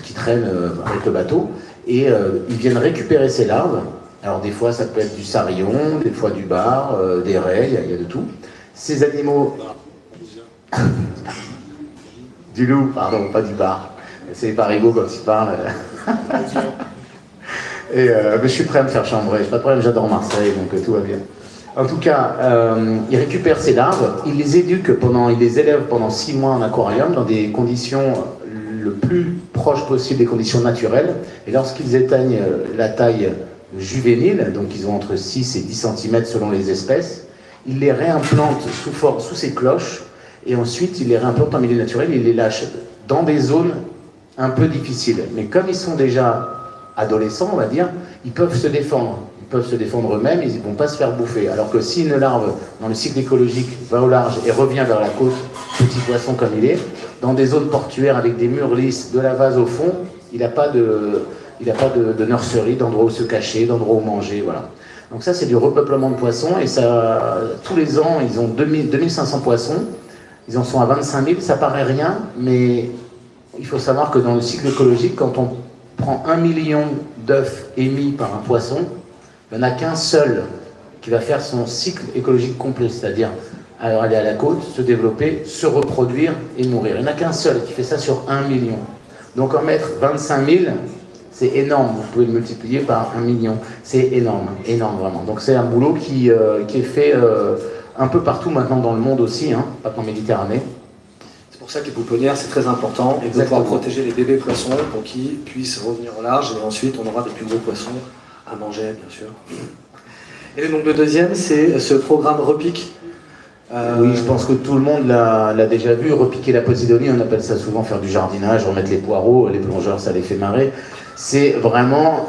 qui traînent avec le bateau. Et ils viennent récupérer ces larves. Alors des fois ça peut être du sarillon, des fois du bar, des raies, il y a de tout. Ces animaux... du loup, pardon, pas du bar. C'est les parigots quand ils parlent. Et mais je suis prêt à me faire chambrer, pas de problème, j'adore Marseille, donc tout va bien. En tout cas, ils récupèrent ces larves, ils les élèvent pendant 6 mois en aquarium dans des conditions le plus proches possible des conditions naturelles. Et lorsqu'ils atteignent la taille juvénile, donc ils ont entre 6 et 10 cm selon les espèces, ils les réimplantent sous ces cloches, et ensuite ils les réimplantent en milieu naturel, et ils les lâchent dans des zones un peu difficiles. Mais comme ils sont déjà adolescents, on va dire, ils peuvent se défendre. Ils peuvent se défendre eux-mêmes, ils ne vont pas se faire bouffer. Alors que si une larve, dans le cycle écologique, va au large et revient vers la côte, petit poisson comme il est, dans des zones portuaires avec des murs lisses, de la vase au fond, il n'a pas de nurserie, d'endroit où se cacher, d'endroit où manger, voilà. Donc ça, c'est du repeuplement de poissons, et ça, tous les ans, ils ont 2500 poissons, ils en sont à 25 000, ça paraît rien, mais il faut savoir que dans le cycle écologique, quand on prend 1 million d'œufs émis par un poisson, il n'y en a qu'un seul qui va faire son cycle écologique complet, c'est-à-dire aller à la côte, se développer, se reproduire et mourir. Il n'y en a qu'un seul qui fait ça sur 1 million. Donc en mettre 25 000, C'est énorme, vous pouvez le multiplier par 1 million. C'est énorme, énorme vraiment. Donc c'est un boulot qui est fait un peu partout maintenant dans le monde aussi, hein, pas qu'en Méditerranée. C'est pour ça que les pouponnières, c'est très important de pouvoir protéger les bébés poissons pour qu'ils puissent revenir au large et ensuite on aura des plus gros poissons à manger, bien sûr. Et donc le deuxième, c'est ce programme Repique. Oui, je pense que tout le monde l'a déjà vu. Repiquer la posidonie, on appelle ça souvent faire du jardinage, remettre les poireaux, les plongeurs, ça les fait marrer. C'est vraiment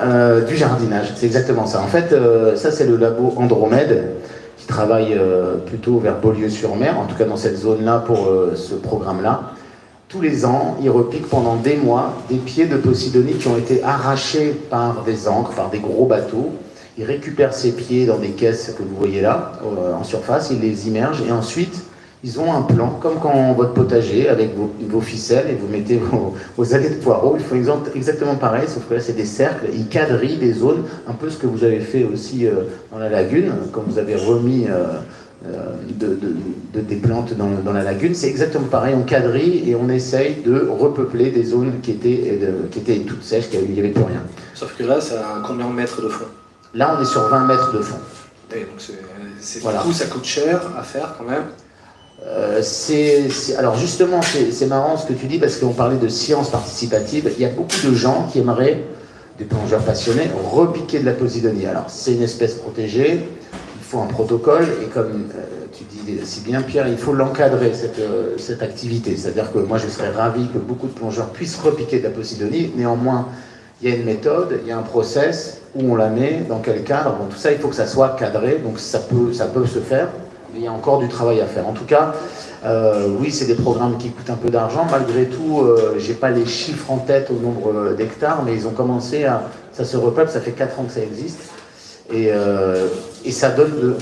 du jardinage, c'est exactement ça. En fait, ça c'est le labo Andromède, qui travaille plutôt vers Beaulieu-sur-Mer, en tout cas dans cette zone-là pour ce programme-là. Tous les ans, ils repiquent pendant des mois des pieds de posidonie qui ont été arrachés par des ancres, par des gros bateaux. Ils récupèrent ces pieds dans des caisses que vous voyez là, en surface, ils les immergent et ensuite ils ont un plan, comme quand votre potager, avec vos ficelles et vous mettez vos allées de poireaux. Ils font exactement pareil, sauf que là c'est des cercles, ils quadrillent des zones, un peu ce que vous avez fait aussi dans la lagune, quand vous avez remis des plantes dans la lagune. C'est exactement pareil, on quadrille et on essaye de repeupler des zones qui étaient toutes sèches, il n'y avait plus rien. Sauf que là, ça a combien de mètres de fond? Là, on est sur 20 mètres de fond. Et donc Voilà. Du coup, ça coûte cher à faire quand même. Alors justement, c'est marrant ce que tu dis parce qu'on parlait de science participative. Il y a beaucoup de gens qui aimeraient, des plongeurs passionnés, repiquer de la posidonie. Alors c'est une espèce protégée, il faut un protocole et comme tu dis si bien Pierre, il faut l'encadrer cette activité. C'est-à-dire que moi je serais ravi que beaucoup de plongeurs puissent repiquer de la posidonie. Néanmoins, il y a une méthode, il y a un process où on la met, dans quel cadre. Bon, tout ça, il faut que ça soit cadré, donc ça peut se faire. Il y a encore du travail à faire. En tout cas, oui, c'est des programmes qui coûtent un peu d'argent. Malgré tout, j'ai pas les chiffres en tête au nombre d'hectares, mais ils ont commencé ça se repeuple, ça fait 4 ans que ça existe. Et ça donne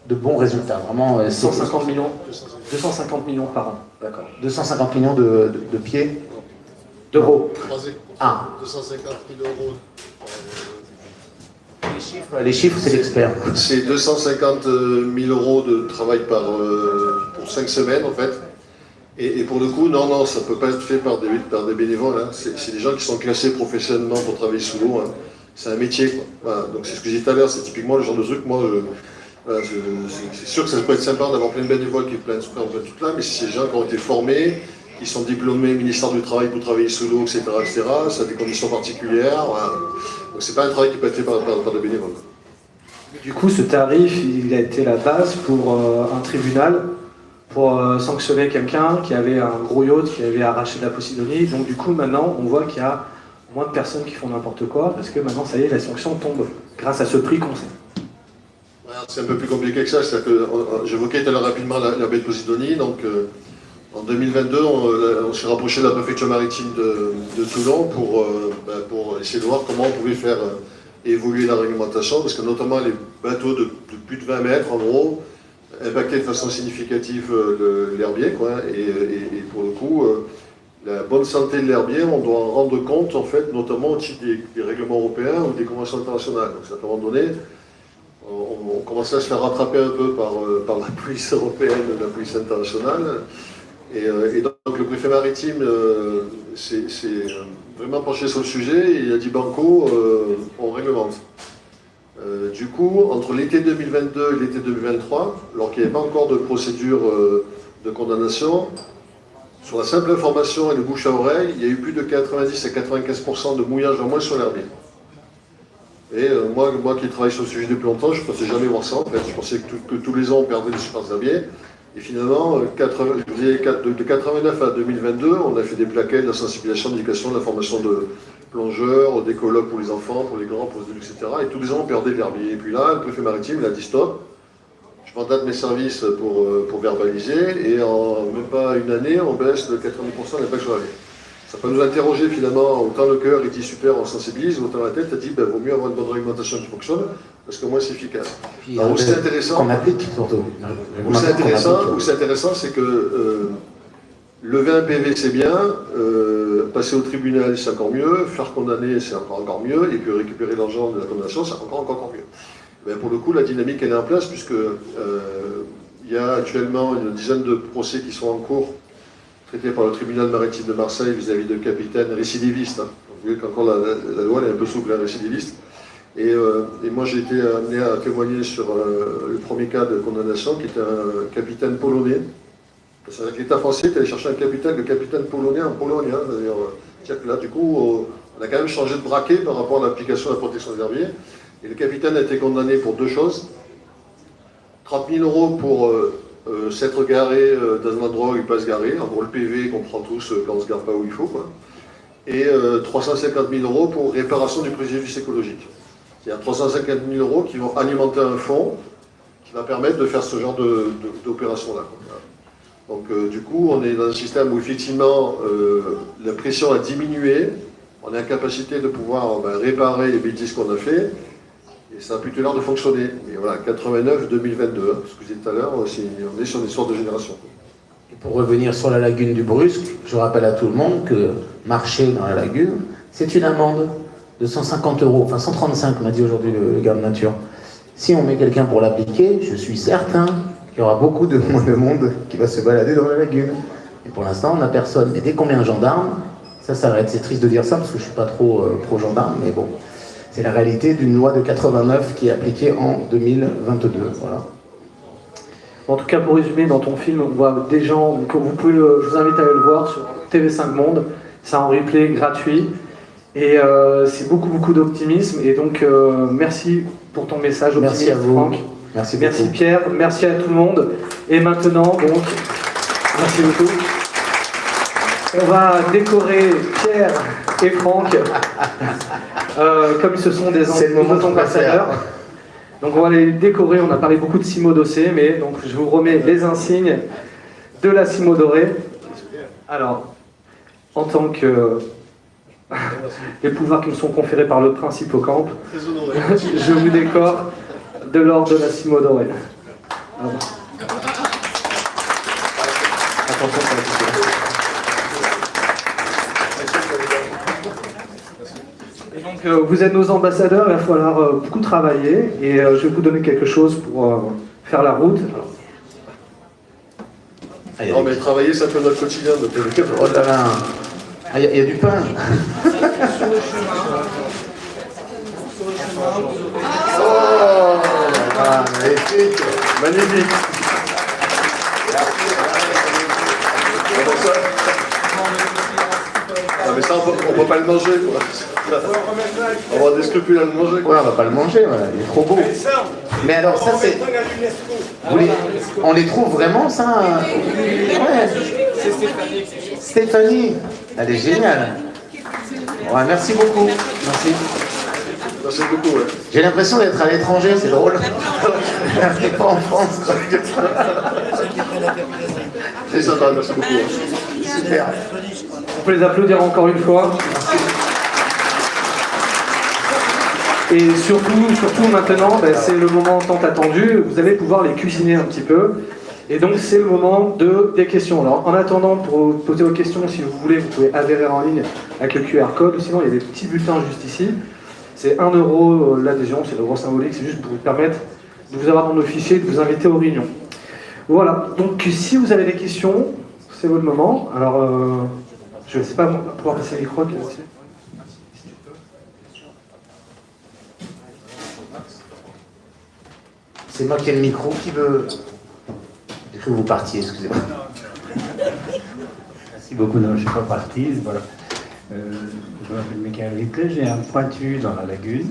de bons résultats. Vraiment, 250 millions par an. D'accord. 250 millions de pieds d'euros. Ah. 250 000 euros. Les chiffres, c'est l'expert. C'est 250 000 euros de travail pour 5 semaines en fait. Et pour le coup, non, ça ne peut pas être fait par des bénévoles. Hein. C'est des gens qui sont classés professionnellement pour travailler sous l'eau. Hein. C'est un métier, quoi. Voilà. Donc c'est ce que j'ai dit tout à l'heure, c'est typiquement le genre de truc, moi, c'est sûr que ça peut être sympa d'avoir plein de bénévoles qui plaignent tout là, mais si c'est des gens qui ont été formés, qui sont diplômés ministère du Travail pour travailler sous l'eau, etc., ça a des conditions particulières. Voilà. Donc c'est pas un travail qui peut être fait par des bénévoles. Du coup, ce tarif, il a été la base pour un tribunal pour sanctionner quelqu'un qui avait un gros yacht, qui avait arraché de la posidonie. Donc du coup, maintenant, on voit qu'il y a moins de personnes qui font n'importe quoi, parce que maintenant, ça y est, la sanction tombe, grâce à ce prix qu'on sait. C'est un peu plus compliqué que ça. J'évoquais tout à l'heure rapidement la baie de Posidonie. Donc, en 2022, on s'est rapproché de la préfecture maritime de Toulon pour essayer de voir comment on pouvait faire évoluer la réglementation, parce que notamment les bateaux de plus de 20 mètres, en gros, impactaient de façon significative l'herbier, quoi. Et pour le coup, la bonne santé de l'herbier, on doit en rendre compte, en fait, notamment au titre des règlements européens ou des conventions internationales. Donc, à un moment donné, on commençait à se faire rattraper un peu par la police européenne, la police internationale. Et donc le préfet maritime s'est vraiment penché sur le sujet et il a dit banco, on réglemente. Du coup, entre l'été 2022 et l'été 2023, alors qu'il n'y avait pas encore de procédure de condamnation, sur la simple information et le bouche à oreille, il y a eu plus de 90 à 95% de mouillage en moins sur l'herbier. Et moi qui travaille sur le sujet depuis longtemps, je ne pensais jamais voir ça en fait. Je pensais que tous les ans on perdait des super herbiers. Et finalement, de 89 à 2022, on a fait des plaquettes, de la sensibilisation, de l'éducation, de la formation de plongeurs, des colloques pour les enfants, pour les grands, pour les adultes, etc. Et tous les ans on perdait de l'herbier. Et puis là, le préfet maritime il a dit stop. Je mandate mes services pour verbaliser. Et en même pas une année, on baisse de 90% l'impact sur l'herbier. Ça peut nous interroger finalement, autant le cœur il dit super, on sensibilise, autant la tête elle dit vaut mieux avoir une bonne réglementation qui fonctionne, parce que moins c'est efficace. Alors où c'est intéressant, qu'on applique surtout. Où c'est intéressant, c'est que lever un PV c'est bien, passer au tribunal c'est encore mieux, faire condamner c'est encore mieux, et puis récupérer l'argent de la condamnation c'est encore mieux. Mais pour le coup la dynamique elle est en place, puisque il y a actuellement une dizaine de procès qui sont en cours, traité par le tribunal maritime de Marseille vis-à-vis de capitaines récidivistes, hein, Vous voyez qu'encore la loi elle est un peu souple, la récidiviste. Et moi j'ai été amené à témoigner sur le premier cas de condamnation qui était un capitaine polonais. C'est-à-dire que l'État français est allé chercher le capitaine polonais en Pologne. Hein, c'est-à-dire que là du coup on a quand même changé de braquet par rapport à l'application de la protection des herbiers. Et le capitaine a été condamné pour deux choses. 30 000 € pour s'être garé dans un endroit où il ne peut pas se garer. En gros, le PV qu'on prend tous quand on ne se gare pas où il faut. Quoi. Et 350 000 € pour réparation du préjudice écologique. C'est-à-dire 350 000 € qui vont alimenter un fonds qui va permettre de faire ce genre d'opération-là. Donc du coup, on est dans un système où effectivement la pression a diminué. On est en capacité de pouvoir réparer les bêtises qu'on a fait. Et ça a plutôt l'air de fonctionner. Et voilà, 89-2022, ce que je disais tout à l'heure, on est sur une histoire de génération. Et pour revenir sur la lagune du Brusque, je rappelle à tout le monde que marcher dans la lagune, c'est une amende de 150 €, enfin 135 m'a dit aujourd'hui le garde nature. Si on met quelqu'un pour l'appliquer, je suis certain qu'il y aura beaucoup de monde qui va se balader dans la lagune. Et pour l'instant, on n'a personne. Et dès qu'on met un gendarme, ça s'arrête. C'est triste de dire ça parce que je ne suis pas trop pro-gendarme, mais bon. C'est la réalité d'une loi de 89 qui est appliquée en 2022. Voilà. En tout cas, pour résumer, dans ton film, on voit des gens, je vous invite à aller le voir sur TV5 Monde. C'est en replay gratuit. Et c'est beaucoup d'optimisme. Et donc, merci pour ton message optimiste, merci à vous. Franck. Merci Pierre. Merci à tout le monde. Et maintenant, donc, merci beaucoup. On va décorer Pierre et Franck comme ce sont des ambassadeurs. Donc on va les décorer. On a parlé beaucoup de Simo Dossé, mais donc je vous remets les insignes de la Simo dorée. Alors, en tant que les pouvoirs qui me sont conférés par le Prince Hippocampe, je vous décore de l'ordre de la Simo dorée. Alors. Attention, ça va piquer. Vous êtes nos ambassadeurs, il va falloir beaucoup travailler et je vais vous donner quelque chose pour faire la route. Non mais travailler ça fait notre quotidien. Oh là là, il y a du pain. Oh, magnifique, magnifique. Non mais ça on peut pas le manger quoi. On va avoir des scrupules à le manger. Ouais, on va pas le manger, voilà. Il est trop beau. Mais alors ça c'est... On les trouve vraiment ça ouais. C'est Stéphanie. Stéphanie, elle est géniale. Ouais, merci beaucoup. Merci. Merci beaucoup, ouais. J'ai l'impression d'être à l'étranger, c'est drôle. Je n'étais pas en France. C'est sympa, merci beaucoup. Ouais. Super. On peut les applaudir encore une fois. Et surtout maintenant, c'est le moment tant attendu. Vous allez pouvoir les cuisiner un petit peu. Et donc c'est le moment des questions. Alors en attendant, pour poser vos questions, si vous voulez, vous pouvez adhérer en ligne avec le QR code. Ou sinon, il y a des petits bulletins juste ici. C'est 1 € l'adhésion, c'est l'euro symbolique. C'est juste pour vous permettre de vous avoir dans nos fichiers, de vous inviter aux réunions. Voilà. Donc si vous avez des questions, c'est votre moment. Alors, je ne sais pas pouvoir passer le micro. C'est moi qui ai le micro qui veut... J'ai cru que vous partiez, excusez-moi. Merci beaucoup, non, je ne suis pas parti. Voilà. Je m'appelle Michael Ritley, j'ai un pointu dans la lagune.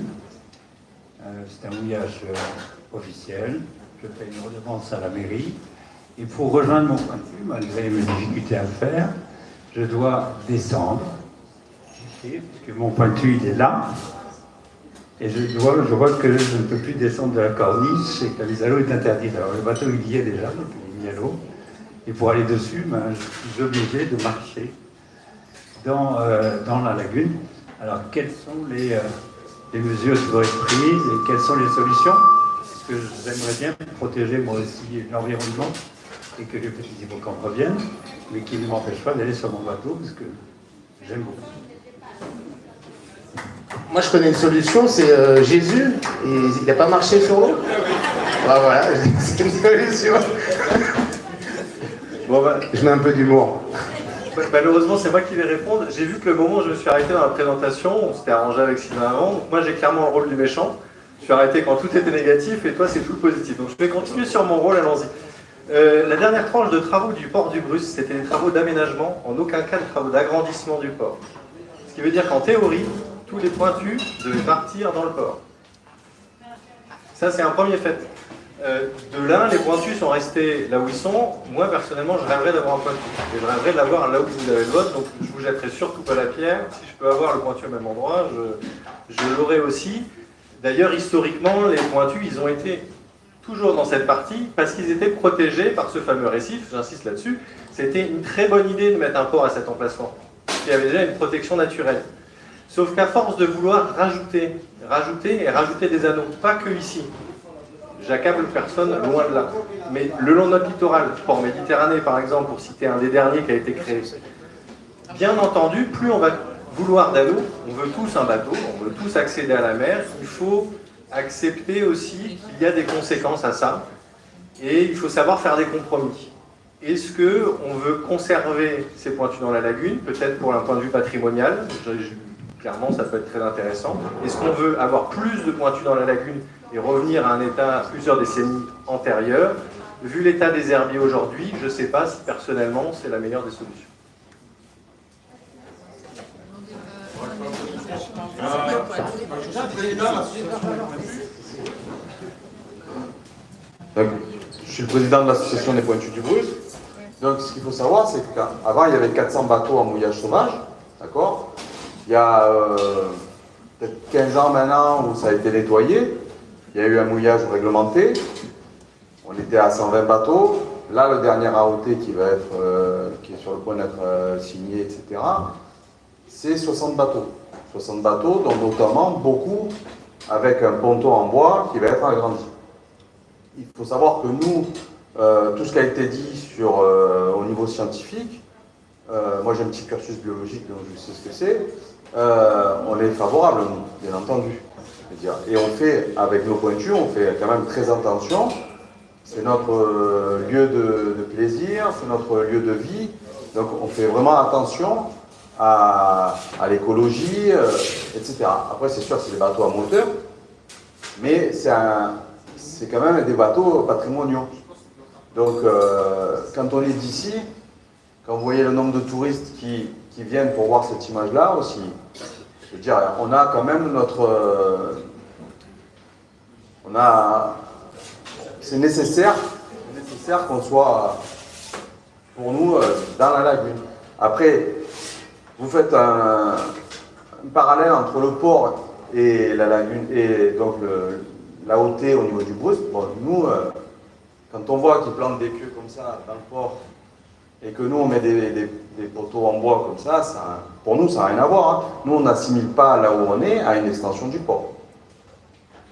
C'est un mouillage officiel. Je paye une redevance à la mairie. Et pour rejoindre mon pointu, malgré mes difficultés à le faire, je dois descendre. Puisque mon pointu, il est là. Et je vois que je ne peux plus descendre de la corniche et que la mise à l'eau est interdite. Alors le bateau, il y est déjà, donc il est mis à l'eau. Et pour aller dessus, je suis obligé de marcher dans la lagune. Alors quelles sont les mesures qui doivent être prises et quelles sont les solutions? Parce que j'aimerais bien protéger moi aussi l'environnement et que les petits hippocampes reviennent, mais qui ne m'empêchent pas d'aller sur mon bateau parce que j'aime beaucoup. Moi, je connais une solution, c'est Jésus. Et il n'a pas marché sur l'eau. Bah, voilà, c'est une solution. Bon, bah, je mets un peu d'humour. Malheureusement, c'est moi qui vais répondre. J'ai vu que le moment où je me suis arrêté dans la présentation, on s'était arrangé avec Sylvain avant, donc moi j'ai clairement le rôle du méchant. Je suis arrêté quand tout était négatif et toi c'est tout le positif. Donc je vais continuer sur mon rôle, allons-y. La dernière tranche de travaux du port du Brus, c'était des travaux d'aménagement, en aucun cas des travaux d'agrandissement du port. Ce qui veut dire qu'en théorie, tous les pointus devaient partir dans le port. Ça c'est un premier fait. De là, les pointus sont restés là où ils sont. Moi, personnellement, je rêverais d'avoir un pointu. Et je rêverais de l'avoir là où vous avez le vote, donc je vous jetterai surtout pas la pierre. Si je peux avoir le pointu au même endroit, je l'aurai aussi. D'ailleurs, historiquement, les pointus, ils ont été toujours dans cette partie parce qu'ils étaient protégés par ce fameux récif, j'insiste là-dessus. C'était une très bonne idée de mettre un port à cet emplacement. Il y avait déjà une protection naturelle. Sauf qu'à force de vouloir rajouter des anneaux, pas que ici. J'accable personne, loin de là. Mais le long de notre littoral, port Méditerranée par exemple, pour citer un des derniers qui a été créé, bien entendu, plus on va vouloir d'anneaux, on veut tous un bateau, on veut tous accéder à la mer, il faut accepter aussi qu'il y a des conséquences à ça, et il faut savoir faire des compromis. Est-ce qu'on veut conserver ces pointus dans la lagune, peut-être pour un point de vue patrimonial, clairement ça peut être très intéressant. Est-ce qu'on veut avoir plus de pointus dans la lagune et revenir à un état plusieurs décennies antérieur? Vu l'état des herbiers aujourd'hui, je ne sais pas si personnellement c'est la meilleure des solutions. Donc, je suis le président de l'association des pointus du Brus. Donc ce qu'il faut savoir, c'est qu'avant il y avait 400 bateaux en mouillage sauvage, d'accord. Il y a peut-être 15 ans maintenant où ça a été nettoyé, il y a eu un mouillage réglementé, on était à 120 bateaux. Là, le dernier AOT qui est sur le point d'être signé, etc., c'est 60 bateaux. 60 bateaux, dont notamment beaucoup avec un ponton en bois qui va être agrandi. Il faut savoir que nous, tout ce qui a été dit au niveau scientifique, moi j'ai un petit cursus biologique, donc je sais ce que c'est, on est favorable, nous, bien entendu. Et on fait, avec nos pointus, on fait quand même très attention. C'est notre lieu de plaisir, c'est notre lieu de vie. Donc on fait vraiment attention à l'écologie, etc. Après, c'est sûr, c'est des bateaux à moteur, mais c'est quand même des bateaux patrimoniaux. Donc, quand on est d'ici, quand vous voyez le nombre de touristes qui viennent pour voir cette image-là aussi, je veux dire, on a quand même c'est nécessaire qu'on soit, pour nous, dans la lagune. Après, vous faites un parallèle entre le port et la lagune, et donc l'AOT au niveau du Brus. Bon, nous, quand on voit qu'ils plantent des queues comme ça dans le port, et que nous on met des poteaux en bois comme ça, pour nous ça n'a rien à voir. Hein. Nous on n'assimile pas là où on est à une extension du port.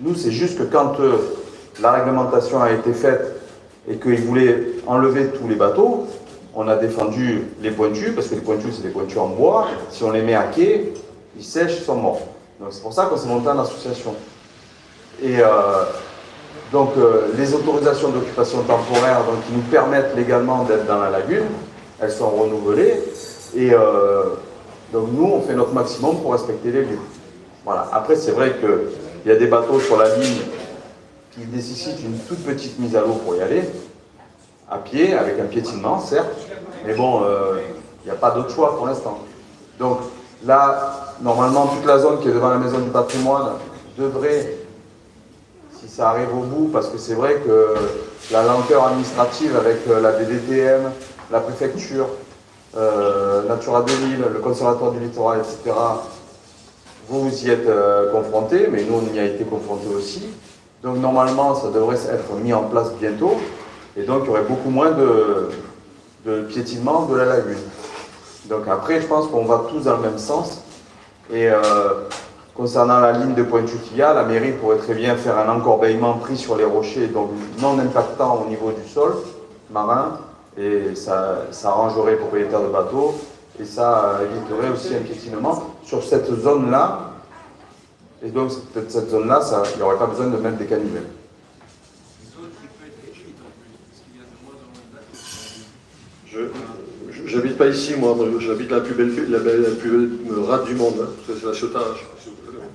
Nous c'est juste que quand la réglementation a été faite et qu'ils voulaient enlever tous les bateaux, on a défendu les pointus, parce que les pointus c'est des pointus en bois, si on les met à quai, ils sèchent, ils sont morts. Donc c'est pour ça qu'on s'est monté en association. Et donc les autorisations d'occupation temporaire qui nous permettent légalement d'être dans la lagune, elles sont renouvelées. Et donc nous, on fait notre maximum pour respecter les lieux. Voilà. Après, c'est vrai qu'il y a des bateaux sur la ligne qui nécessitent une toute petite mise à l'eau pour y aller, à pied, avec un piétinement, certes, mais bon, il n'y a pas d'autre choix pour l'instant. Donc là, normalement, toute la zone qui est devant la maison du patrimoine devrait, si ça arrive au bout, parce que c'est vrai que la lenteur administrative avec la DDTM, la préfecture, Natura 2000, le conservatoire du littoral, etc., vous y êtes confrontés, mais nous on y a été confrontés aussi. Donc normalement ça devrait être mis en place bientôt, et donc il y aurait beaucoup moins de piétinement de la lagune. Donc après je pense qu'on va tous dans le même sens, et concernant la ligne de pointu qu'il y a, la mairie pourrait très bien faire un encorbeillement pris sur les rochers, donc non impactant au niveau du sol marin, et ça arrangerait les propriétaires de bateaux, et ça éviterait aussi un piétinement sur cette zone-là. Et donc peut-être cette zone-là, il n'y aurait pas besoin de mettre des canivelles. J'habite j'habite pas ici, moi j'habite la plus belle rade du monde, hein, parce que c'est la Ciotat. Je sais pas si vous connaissez.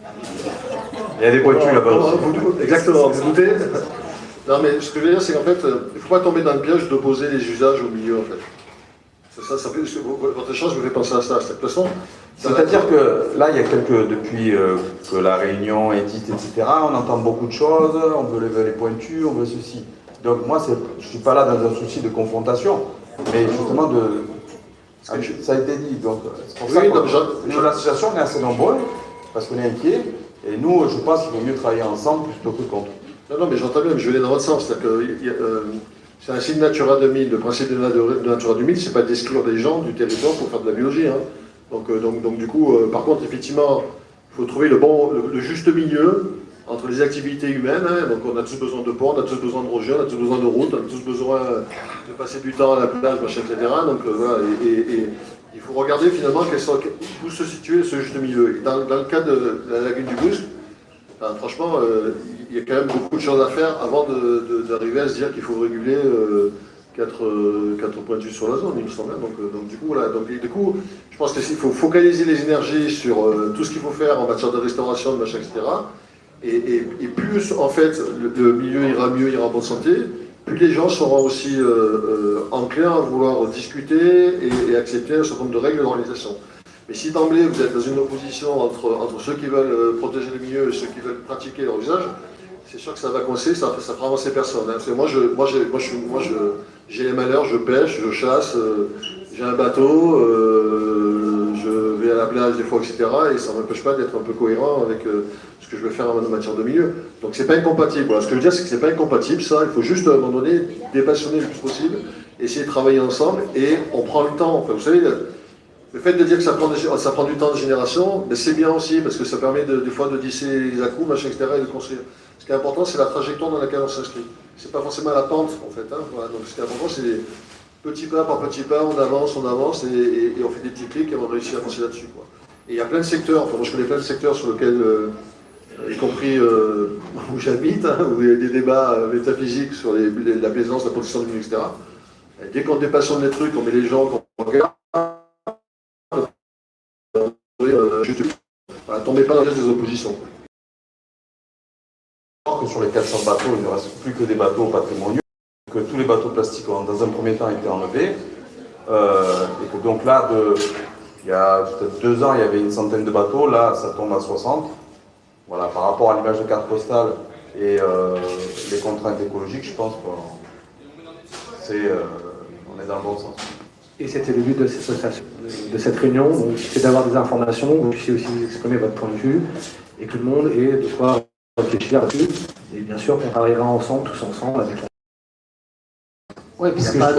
Il y a des pointus là-bas aussi. Exactement, vous doutez. Non, mais ce que je veux dire, c'est qu'en fait, il ne faut pas tomber dans le piège d'opposer les usages au milieu, en fait. Ça fait, votre échange me fait penser à ça. De toute façon, c'est-à-dire que là, il y a depuis que la réunion est dite, etc., on entend beaucoup de choses, on veut lever les pointus, on veut ceci. Donc moi, je ne suis pas là dans un souci de confrontation, mais justement de... Ça a été dit, donc c'est pour ça que l'association est assez nombreux, parce qu'on est inquiets, et nous, je pense qu'il vaut mieux travailler ensemble plutôt que contre. Non, mais j'entends bien, mais je vais aller dans votre sens. C'est-à-dire que c'est un signe Natura 2000. Le principe de Natura 2000, c'est pas d'exclure les gens du territoire pour faire de la biologie. Hein. Donc du coup, par contre, effectivement, il faut trouver le juste milieu entre les activités humaines. Hein. Donc on a tous besoin de ponts, on a tous besoin de rogers, on a tous besoin de routes, on a tous besoin de passer du temps à la plage, machin, etc. Donc voilà, et il faut regarder finalement où se situe ce juste milieu. Et dans le cas de la lagune du Brusque, franchement, il y a quand même beaucoup de choses à faire avant d'arriver à se dire qu'il faut réguler 4 pointus sur la zone, il me semble. Donc du coup, voilà. Donc, du coup, je pense qu'il faut focaliser les énergies sur tout ce qu'il faut faire en matière de restauration, de machin, etc. Et plus, en fait, le milieu ira mieux, ira en bonne santé, plus les gens seront aussi enclins à vouloir discuter et accepter un certain nombre de règles d'organisation. Mais si d'emblée vous êtes dans une opposition entre ceux qui veulent protéger le milieu et ceux qui veulent pratiquer leur usage, c'est sûr que ça va coincer, ça fera avancer personne. Hein. J'ai les malheurs, je pêche, je chasse, j'ai un bateau, je vais à la plage des fois, etc. Et ça ne m'empêche pas d'être un peu cohérent avec ce que je veux faire en matière de milieu. Donc c'est pas incompatible. Voilà. Ce que je veux dire, c'est que c'est pas incompatible, ça. Il faut juste, à un moment donné, dépassionner le plus possible, essayer de travailler ensemble, et on prend le temps. Enfin, vous savez, le fait de dire que ça prend du temps de génération, mais c'est bien aussi, parce que ça permet des fois de lisser les à-coups, machin, etc., et de construire. Ce qui est important, c'est la trajectoire dans laquelle on s'inscrit. C'est pas forcément la pente, en fait. Hein. Voilà. Donc ce qui est important, c'est petit pas par petit pas, on avance, et on fait des petits clics et on réussit à avancer là-dessus. Et il y a plein de secteurs, enfin, moi je connais plein de secteurs sur lesquels, y compris où j'habite, hein, où il y a des débats métaphysiques sur la plaisance, la protection du milieu, etc. Et dès qu'on dépassionne les trucs, on met les gens, qu'on regarde, tombez pas dans les des oppositions. Que sur les 400 bateaux, il ne reste plus que des bateaux patrimoniaux, que tous les bateaux plastiques ont dans un premier temps été enlevés, et que donc là, il y a peut-être 2 ans, il y avait une centaine de bateaux, là ça tombe à 60. Voilà, par rapport à l'image de carte postale et les contraintes écologiques, je pense qu'on est dans le bon sens. Et c'était le but de cette réunion, c'est d'avoir des informations, que vous puissiez aussi exprimer votre point de vue, et que le monde ait de quoi réfléchir là-dessus. Et bien sûr qu'on travaillera ensemble, tous ensemble, avec la... Oui, puisque moi,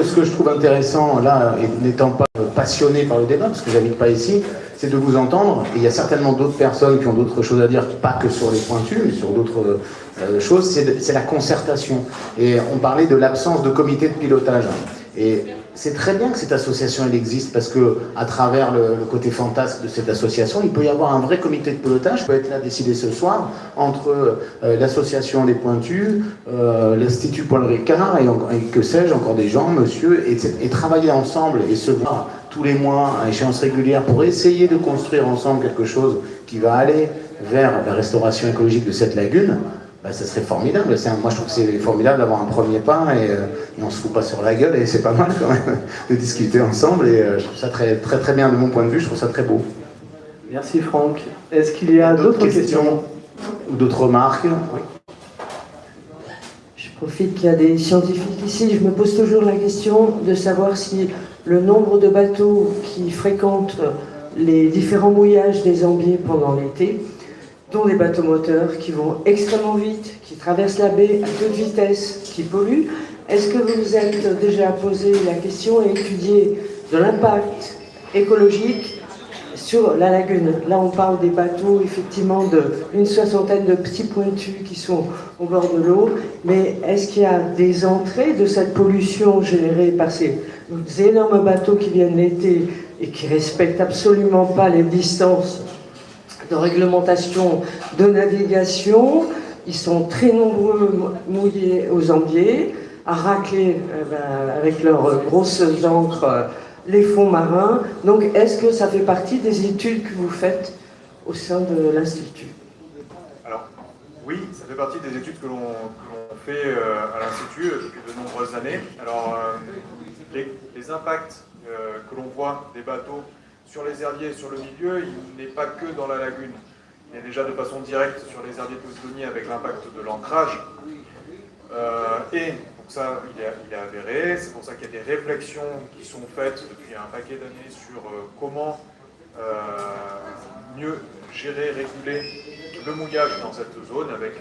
ce que je trouve intéressant, là, et n'étant pas passionné par le débat, parce que j'habite pas ici, c'est de vous entendre. Et il y a certainement d'autres personnes qui ont d'autres choses à dire, pas que sur les pointus, mais sur d'autres choses. C'est la concertation. Et on parlait de l'absence de comité de pilotage. Et c'est très bien que cette association elle existe, parce que à travers le côté fantasque de cette association, il peut y avoir un vrai comité de pilotage qui peut être là décidé ce soir entre l'association des Pointus, l'Institut Paul Ricard et que sais-je, encore des gens, monsieur, et travailler ensemble et se voir tous les mois à échéance régulière pour essayer de construire ensemble quelque chose qui va aller vers la restauration écologique de cette lagune. Ben, ça serait formidable. Moi, je trouve que c'est formidable d'avoir un premier pas et on se fout pas sur la gueule, et c'est pas mal quand même de discuter ensemble, et je trouve ça très, très, très bien de mon point de vue, je trouve ça très beau. Merci Franck. Est-ce qu'il y a d'autres questions ou d'autres remarques? Oui. Je profite qu'il y a des scientifiques ici. Je me pose toujours la question de savoir si le nombre de bateaux qui fréquentent les différents mouillages des Ambiers pendant l'été, dont des bateaux moteurs qui vont extrêmement vite, qui traversent la baie à toute vitesse, qui polluent. Est-ce que vous vous êtes déjà posé la question et étudié de l'impact écologique sur la lagune? Là, on parle des bateaux, effectivement, d'une soixantaine de petits pointus qui sont au bord de l'eau, mais est-ce qu'il y a des entrées de cette pollution générée par ces énormes bateaux qui viennent l'été et qui respectent absolument pas les distances de réglementation de navigation? Ils sont très nombreux mouillés aux Ambiers, à racler avec leurs grosses ancres les fonds marins. Donc, est-ce que ça fait partie des études que vous faites au sein de l'Institut? Alors, oui, ça fait partie des études que l'on fait à l'Institut depuis de nombreuses années. Alors, les impacts que l'on voit des bateaux sur les herbiers et sur le milieu, il n'est pas que dans la lagune. Il est déjà de façon directe sur les herbiers de Posidonie avec l'impact de l'ancrage. Et donc ça, il est avéré. C'est pour ça qu'il y a des réflexions qui sont faites depuis un paquet d'années sur comment mieux gérer, réguler le mouillage dans cette zone avec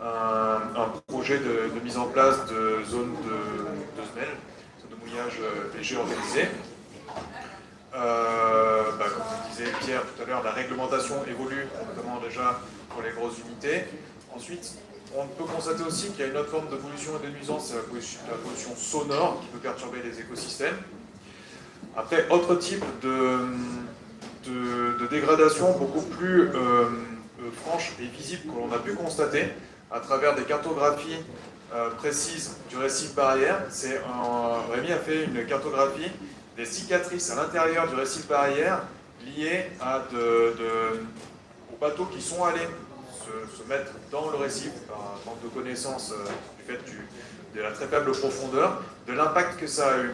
un projet de mise en place de zones de SNEL, de mouillage léger organisé. Comme disait Pierre tout à l'heure, la réglementation évolue, notamment déjà pour les grosses unités. Ensuite, on peut constater aussi qu'il y a une autre forme de pollution et de nuisance, c'est la pollution sonore qui peut perturber les écosystèmes. Après, autre type de dégradation beaucoup plus franche et visible que l'on a pu constater à travers des cartographies précises du récif barrière. Rémi a fait une cartographie des cicatrices à l'intérieur du récif barrière liées aux bateaux qui sont allés se mettre dans le récif par manque de connaissance du fait de la très faible profondeur, de l'impact que ça a eu.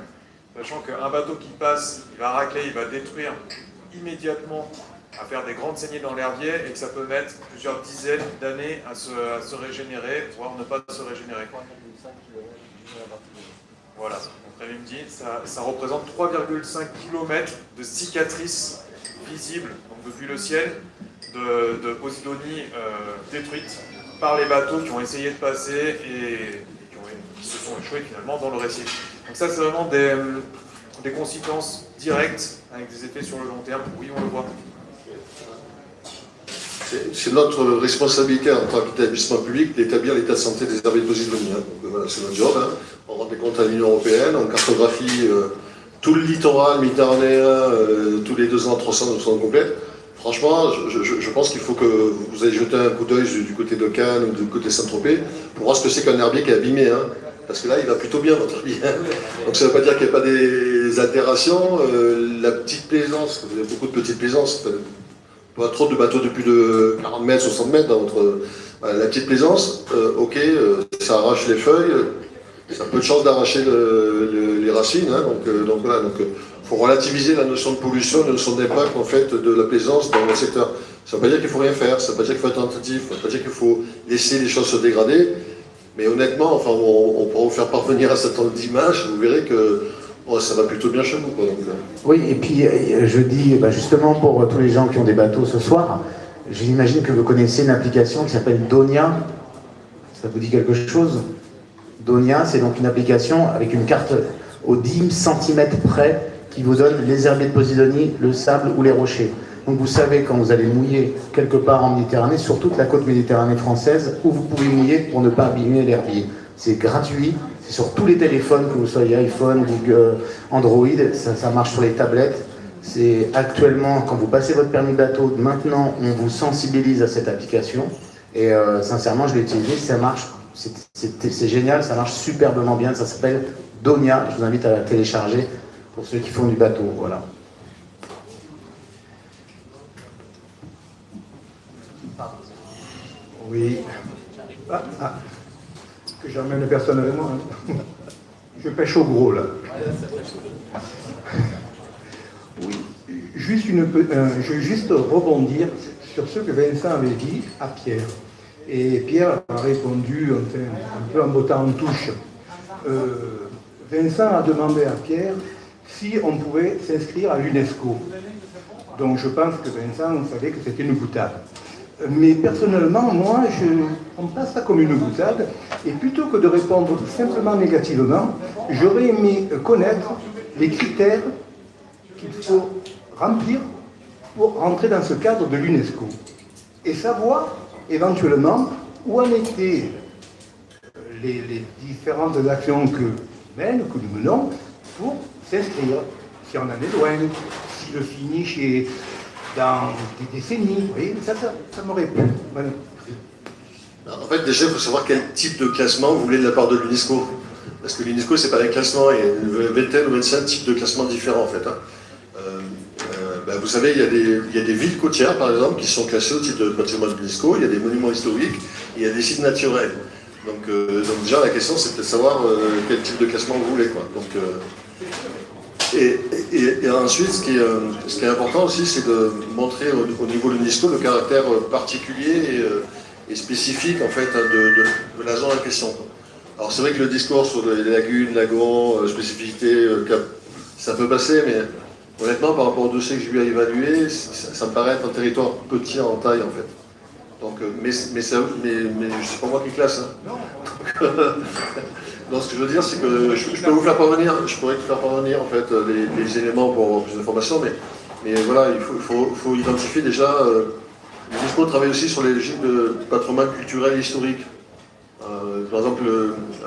Sachant qu'un bateau qui passe, il va racler, il va détruire immédiatement, à faire des grandes saignées dans l'herbier et que ça peut mettre plusieurs dizaines d'années à se régénérer, voire ne pas se régénérer. Voilà, donc Rémi me dit, ça représente 3,5 km de cicatrices visibles, donc depuis le ciel, de Posidonie détruite par les bateaux qui ont essayé de passer et qui se sont échoués finalement dans le récif. Donc ça, c'est vraiment des conséquences directes avec des effets sur le long terme. Oui, on le voit. C'est notre responsabilité en tant qu'établissement public d'établir l'état de santé des herbiers de Posidonie. Donc voilà, c'est notre job. On rend des comptes à l'Union européenne, on cartographie tout le littoral méditerranéen tous les 2 ans, 300 de façon complète. Franchement, je pense qu'il faut que vous ayez jeté un coup d'œil du côté de Cannes ou du côté de Saint-Tropez pour voir ce que c'est qu'un herbier qui est abîmé. Parce que là, il va plutôt bien, votre herbier. Donc ça ne veut pas dire qu'il n'y a pas des altérations. La petite plaisance, vous avez beaucoup de petites plaisances, pas trop de bateaux de plus de 40 mètres, 60 mètres dans votre... la petite plaisance, ok, ça arrache les feuilles, ça a peu de chance d'arracher les racines. Donc voilà, faut relativiser la notion de pollution, la notion d'impact en fait de la plaisance dans le secteur. Ça ne veut pas dire qu'il ne faut rien faire, ça ne veut pas dire qu'il faut être attentif, ça ne veut pas dire qu'il faut laisser les choses se dégrader. Mais honnêtement, enfin, on pourra vous faire parvenir un certain nombre d'images, vous verrez que ça va plutôt bien chez nous. Quoi, donc. Oui, et puis je dis justement pour tous les gens qui ont des bateaux ce soir, j'imagine que vous connaissez une application qui s'appelle Donia. Ça vous dit quelque chose? Donia, c'est donc une application avec une carte au 10 cm près qui vous donne les herbiers de Posidonie, le sable ou les rochers. Donc vous savez quand vous allez mouiller quelque part en Méditerranée, sur toute la côte méditerranée française, où vous pouvez mouiller pour ne pas abîmer l'herbier. C'est gratuit, c'est sur tous les téléphones, que vous soyez iPhone, Google, Android, ça marche sur les tablettes. C'est actuellement, quand vous passez votre permis bateau, maintenant on vous sensibilise à cette application. Et sincèrement, je l'ai utilisé, ça marche, c'est génial, ça marche superbement bien, ça s'appelle Donia, je vous invite à la télécharger pour ceux qui font du bateau, voilà. Oui. Que j'emmène personne avec moi. Je pêche au gros, là. Oui. Je veux juste rebondir sur ce que Vincent avait dit à Pierre. Et Pierre a répondu enfin, un peu en bottant en touche. Vincent a demandé à Pierre si on pouvait s'inscrire à l'UNESCO. Donc je pense que Vincent savait que c'était une boutade. Mais personnellement, moi, on passe ça comme une boutade, et plutôt que de répondre simplement négativement, j'aurais aimé connaître les critères qu'il faut remplir pour rentrer dans ce cadre de l'UNESCO. Et savoir, éventuellement, où en étaient les différentes actions que nous menons, pour s'inscrire, si on en est loin, si le finish dans des décennies, vous voyez, ça m'aurait plu. Voilà. En fait, déjà, il faut savoir quel type de classement vous voulez de la part de l'UNESCO. parce que l'UNESCO, c'est pas un classement, il y a une vingtaine ou 25 types de classements différents en fait. Hein. Vous savez, il y a des villes côtières, par exemple, qui sont classées au titre de patrimoine de l'UNESCO, il y a des monuments historiques, et il y a des sites naturels. Donc déjà, la question, c'est de savoir quel type de classement vous voulez. Quoi. Donc, et ensuite, ce qui est important aussi, c'est de montrer au niveau de l'UNESCO le caractère particulier et spécifique en fait, de la zone en question. Alors c'est vrai que le discours sur les lagunes, lagons, spécificités, ça peut passer, mais honnêtement, par rapport au dossier que j'ai eu à évaluer, ça me paraît être un territoire petit en taille en fait. Donc, mais c'est pas moi qui classe. Hein. Donc, ce que je veux dire, c'est que je peux vous faire parvenir, je pourrais te faire parvenir en fait les éléments pour avoir plus d'informations, mais voilà, il faut identifier déjà. L'UNESCO travaille aussi sur les logiques de patrimoine culturel et historique. Par exemple,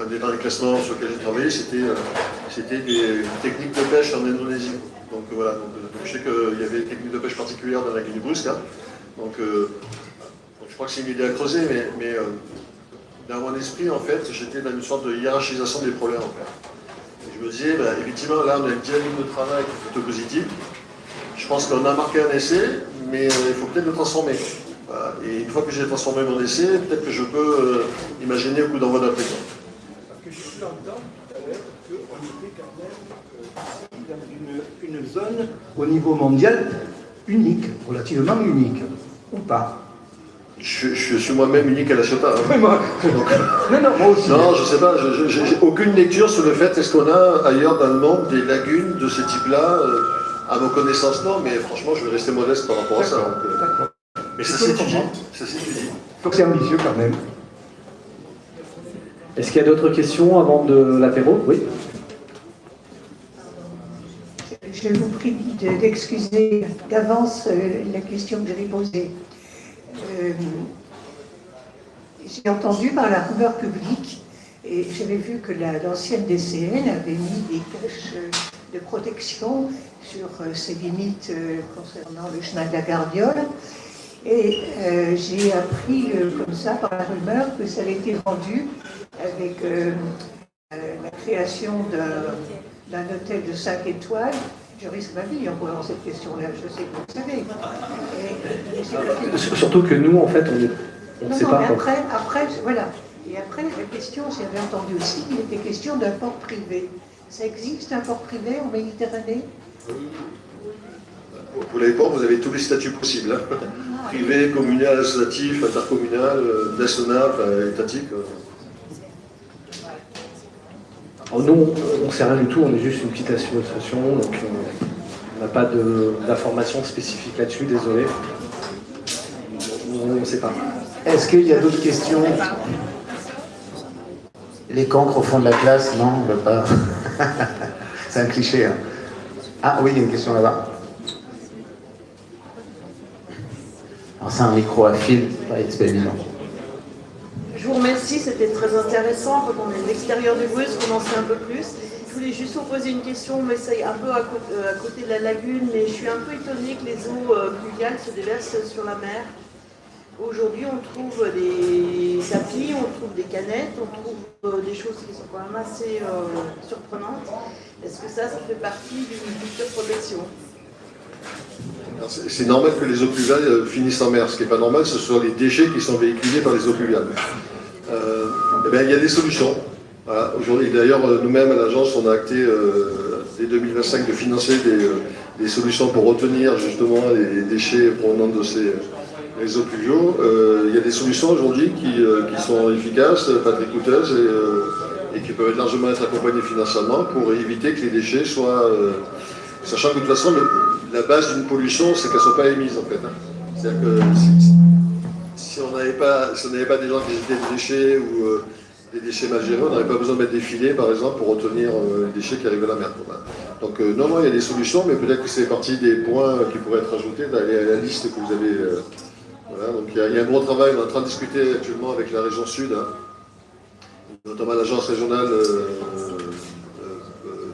un des derniers classements sur lesquels j'ai travaillé, c'était des techniques de pêche en Indonésie. Donc voilà, donc, je sais qu'il y avait des techniques de pêche particulières dans la Guinée brusque. Hein. Donc je crois que c'est une idée à creuser, mais dans mon esprit, en fait, j'étais dans une sorte de hiérarchisation des problèmes. En fait. Et je me disais, effectivement, là, on a une dynamique de travail qui est plutôt positive. Je pense qu'on a marqué un essai, mais il faut peut-être le transformer. Voilà. Et une fois que j'ai transformé mon essai, peut-être que je peux imaginer au coup d'envoi d'un président. Parce que je suis entendre tout à l'heure qu'on était quand même dans une zone au niveau mondial unique, relativement unique, ou pas? Je suis moi-même unique à la Ciotat. Hein. Non, moi aussi. Non, je sais pas, j'ai aucune lecture sur le fait, est-ce qu'on a ailleurs dans le monde des lagunes de ce type-là à nos connaissances, non, mais franchement, je vais rester modeste par rapport à ça. Donc, mais ça s'étudie. Donc c'est ambitieux quand même. Est-ce qu'il y a d'autres questions avant de l'apéro? Oui. Je vous prie d'excuser d'avance la question que j'avais posée. J'ai entendu par la rumeur publique, et j'avais vu que l'ancienne DCN avait mis des caches de protection sur ses limites concernant le chemin de la Gardiole. Et j'ai appris comme ça par la rumeur que ça avait été vendu avec la création d'un hôtel de 5 étoiles. Je risque ma vie en posant cette question-là, je sais que vous savez. Surtout que nous, en fait, on ne sait pas. Après, voilà. Et après, la question, j'avais entendu aussi, il était question d'un port privé. Ça existe un port privé en Méditerranée? Pour les ports, vous avez tous les statuts possibles. Hein. Privé, communal, associatif, intercommunal, national, étatique. Alors nous, on ne sait rien du tout, on est juste une petite association, donc on n'a pas d'informations spécifiques là-dessus, désolé. On ne sait pas. Est-ce qu'il y a d'autres questions? Les cancres au fond de la classe? Non, on ne veut pas. C'est un cliché. Hein. Ah oui, il y a une question là-bas. Alors c'est un micro à fil, pas expédiant. Je vous remercie, c'était très intéressant. Quand on est de l'extérieur du Brus, on en sait un peu plus. Je voulais juste vous poser une question, mais c'est un peu à côté de la lagune, mais je suis un peu étonnée que les eaux pluviales se déversent sur la mer. Aujourd'hui, on trouve des tapis, on trouve des canettes, on trouve des choses qui sont quand même assez surprenantes. Est-ce que ça fait partie d'une future protection? C'est normal que les eaux pluviales finissent en mer. Ce qui n'est pas normal, ce sont les déchets qui sont véhiculés par les eaux pluviales. Il y a des solutions. Voilà. Aujourd'hui, d'ailleurs, nous-mêmes à l'agence, on a acté dès 2025 de financer des solutions pour retenir justement les déchets provenant de ces réseaux pluviaux. Il y a des solutions aujourd'hui qui sont efficaces, pas très coûteuses et qui peuvent largement être accompagnées financièrement pour éviter que les déchets soient... sachant que de toute façon, la base d'une pollution, c'est qu'elle ne soit pas émise en fait. Hein. C'est-à-dire que si on n'avait pas des gens qui jetaient des déchets ou des déchets mal gérés, on n'aurait pas besoin de mettre des filets par exemple pour retenir les déchets qui arrivent de la mer. Donc non, il y a des solutions, mais peut-être que c'est partie des points qui pourraient être ajoutés dans la liste que vous avez. Voilà, donc il y a un gros travail, on est en train de discuter actuellement avec la région sud, hein, notamment l'agence régionale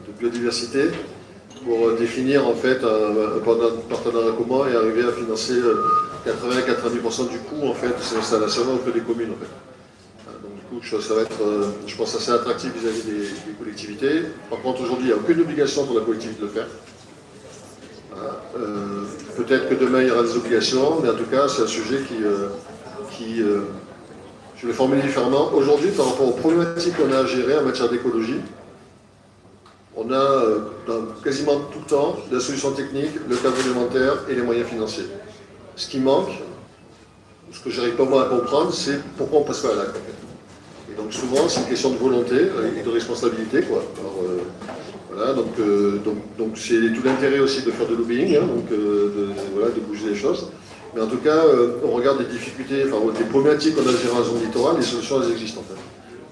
de biodiversité, pour définir en fait un partenariat commun et arriver à financer 80-90% du coût en fait de ces installations auprès des communes en fait. Donc du coup Donc ça va être, je pense, assez attractif vis-à-vis des collectivités. Par contre, aujourd'hui, il n'y a aucune obligation pour la collectivité de le faire. Voilà. Peut-être que demain, il y aura des obligations, mais en tout cas, c'est un sujet qui je vais formuler différemment. Aujourd'hui, par rapport aux problématiques qu'on a à gérer en matière d'écologie, on a dans quasiment tout le temps la solution technique, le cadre réglementaire et les moyens financiers. Ce qui manque, ce que j'arrive pas moi à comprendre, c'est pourquoi on passe pas à l'acte. Et donc souvent, c'est une question de volonté et de responsabilité, quoi. Alors, voilà, donc c'est tout l'intérêt aussi de faire de lobbying, hein, donc voilà, de bouger les choses. Mais en tout cas, on regarde des difficultés, enfin des problématiques qu'on a gérées en zone littorale, les solutions elles existent en fait.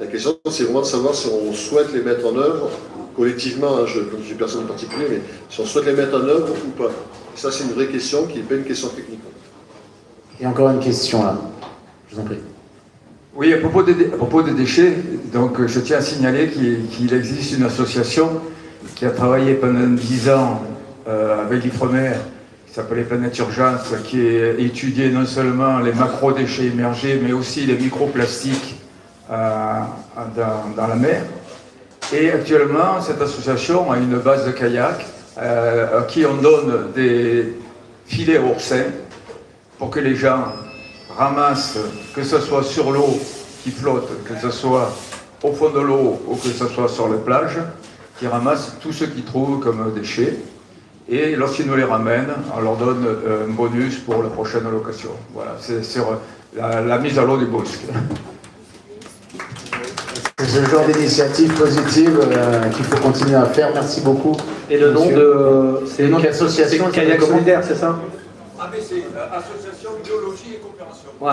La question, c'est vraiment de savoir si on souhaite les mettre en œuvre collectivement, hein, je ne suis personne en particulier, mais si on souhaite les mettre en œuvre ou pas. Et ça, c'est une vraie question qui n'est pas une question technique. Et encore une question là, je vous en prie. Oui, à propos des déchets, donc je tiens à signaler qu'il existe une association qui a travaillé pendant 10 ans avec l'IFREMER, qui s'appelait Planète Urgence, qui a étudié non seulement les macro-déchets émergés, mais aussi les microplastiques dans la mer. Et actuellement, cette association a une base de kayak à qui on donne des filets oursins pour que les gens ramassent, que ce soit sur l'eau qui flotte, que ce soit au fond de l'eau ou que ce soit sur les plages, qui ramassent tout ce qu'ils trouvent comme déchets. Et lorsqu'ils nous les ramènent, on leur donne un bonus pour la prochaine location. Voilà, c'est sur la mise à l'eau du bosque. C'est ce genre d'initiative positive qu'il faut continuer à faire. Merci beaucoup. Et le nom de... C'est une association. C'est Kayak Solidaire, c'est ça? ABC, Association Biologie et Coopération. Ouais,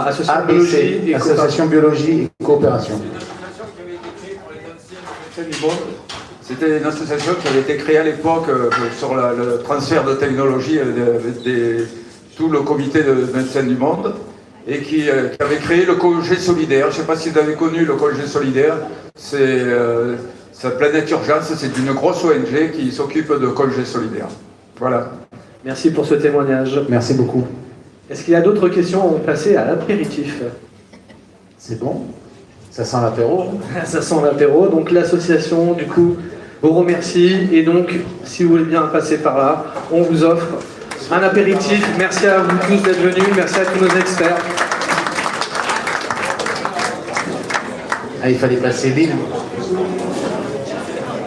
Association Biologie et Coopération. C'est une association qui avait été créée pour les anciens médecins du monde. C'était une association qui avait été créée à l'époque sur le transfert de technologie de tout le comité de médecins du monde et qui avait créé le congé solidaire. Je ne sais pas si vous avez connu le congé solidaire. C'est Planète Urgence, c'est une grosse ONG qui s'occupe de congé solidaire. Voilà. Merci pour ce témoignage. Merci beaucoup. Est-ce qu'il y a d'autres questions? On va passer à l'apéritif. C'est bon? Ça sent l'apéro. Ça sent l'apéro. Donc l'association, du coup, vous remercie. Et donc, si vous voulez bien passer par là, on vous offre un apéritif. Merci à vous tous d'être venus. Merci à tous nos experts. Ah, il fallait passer l'île.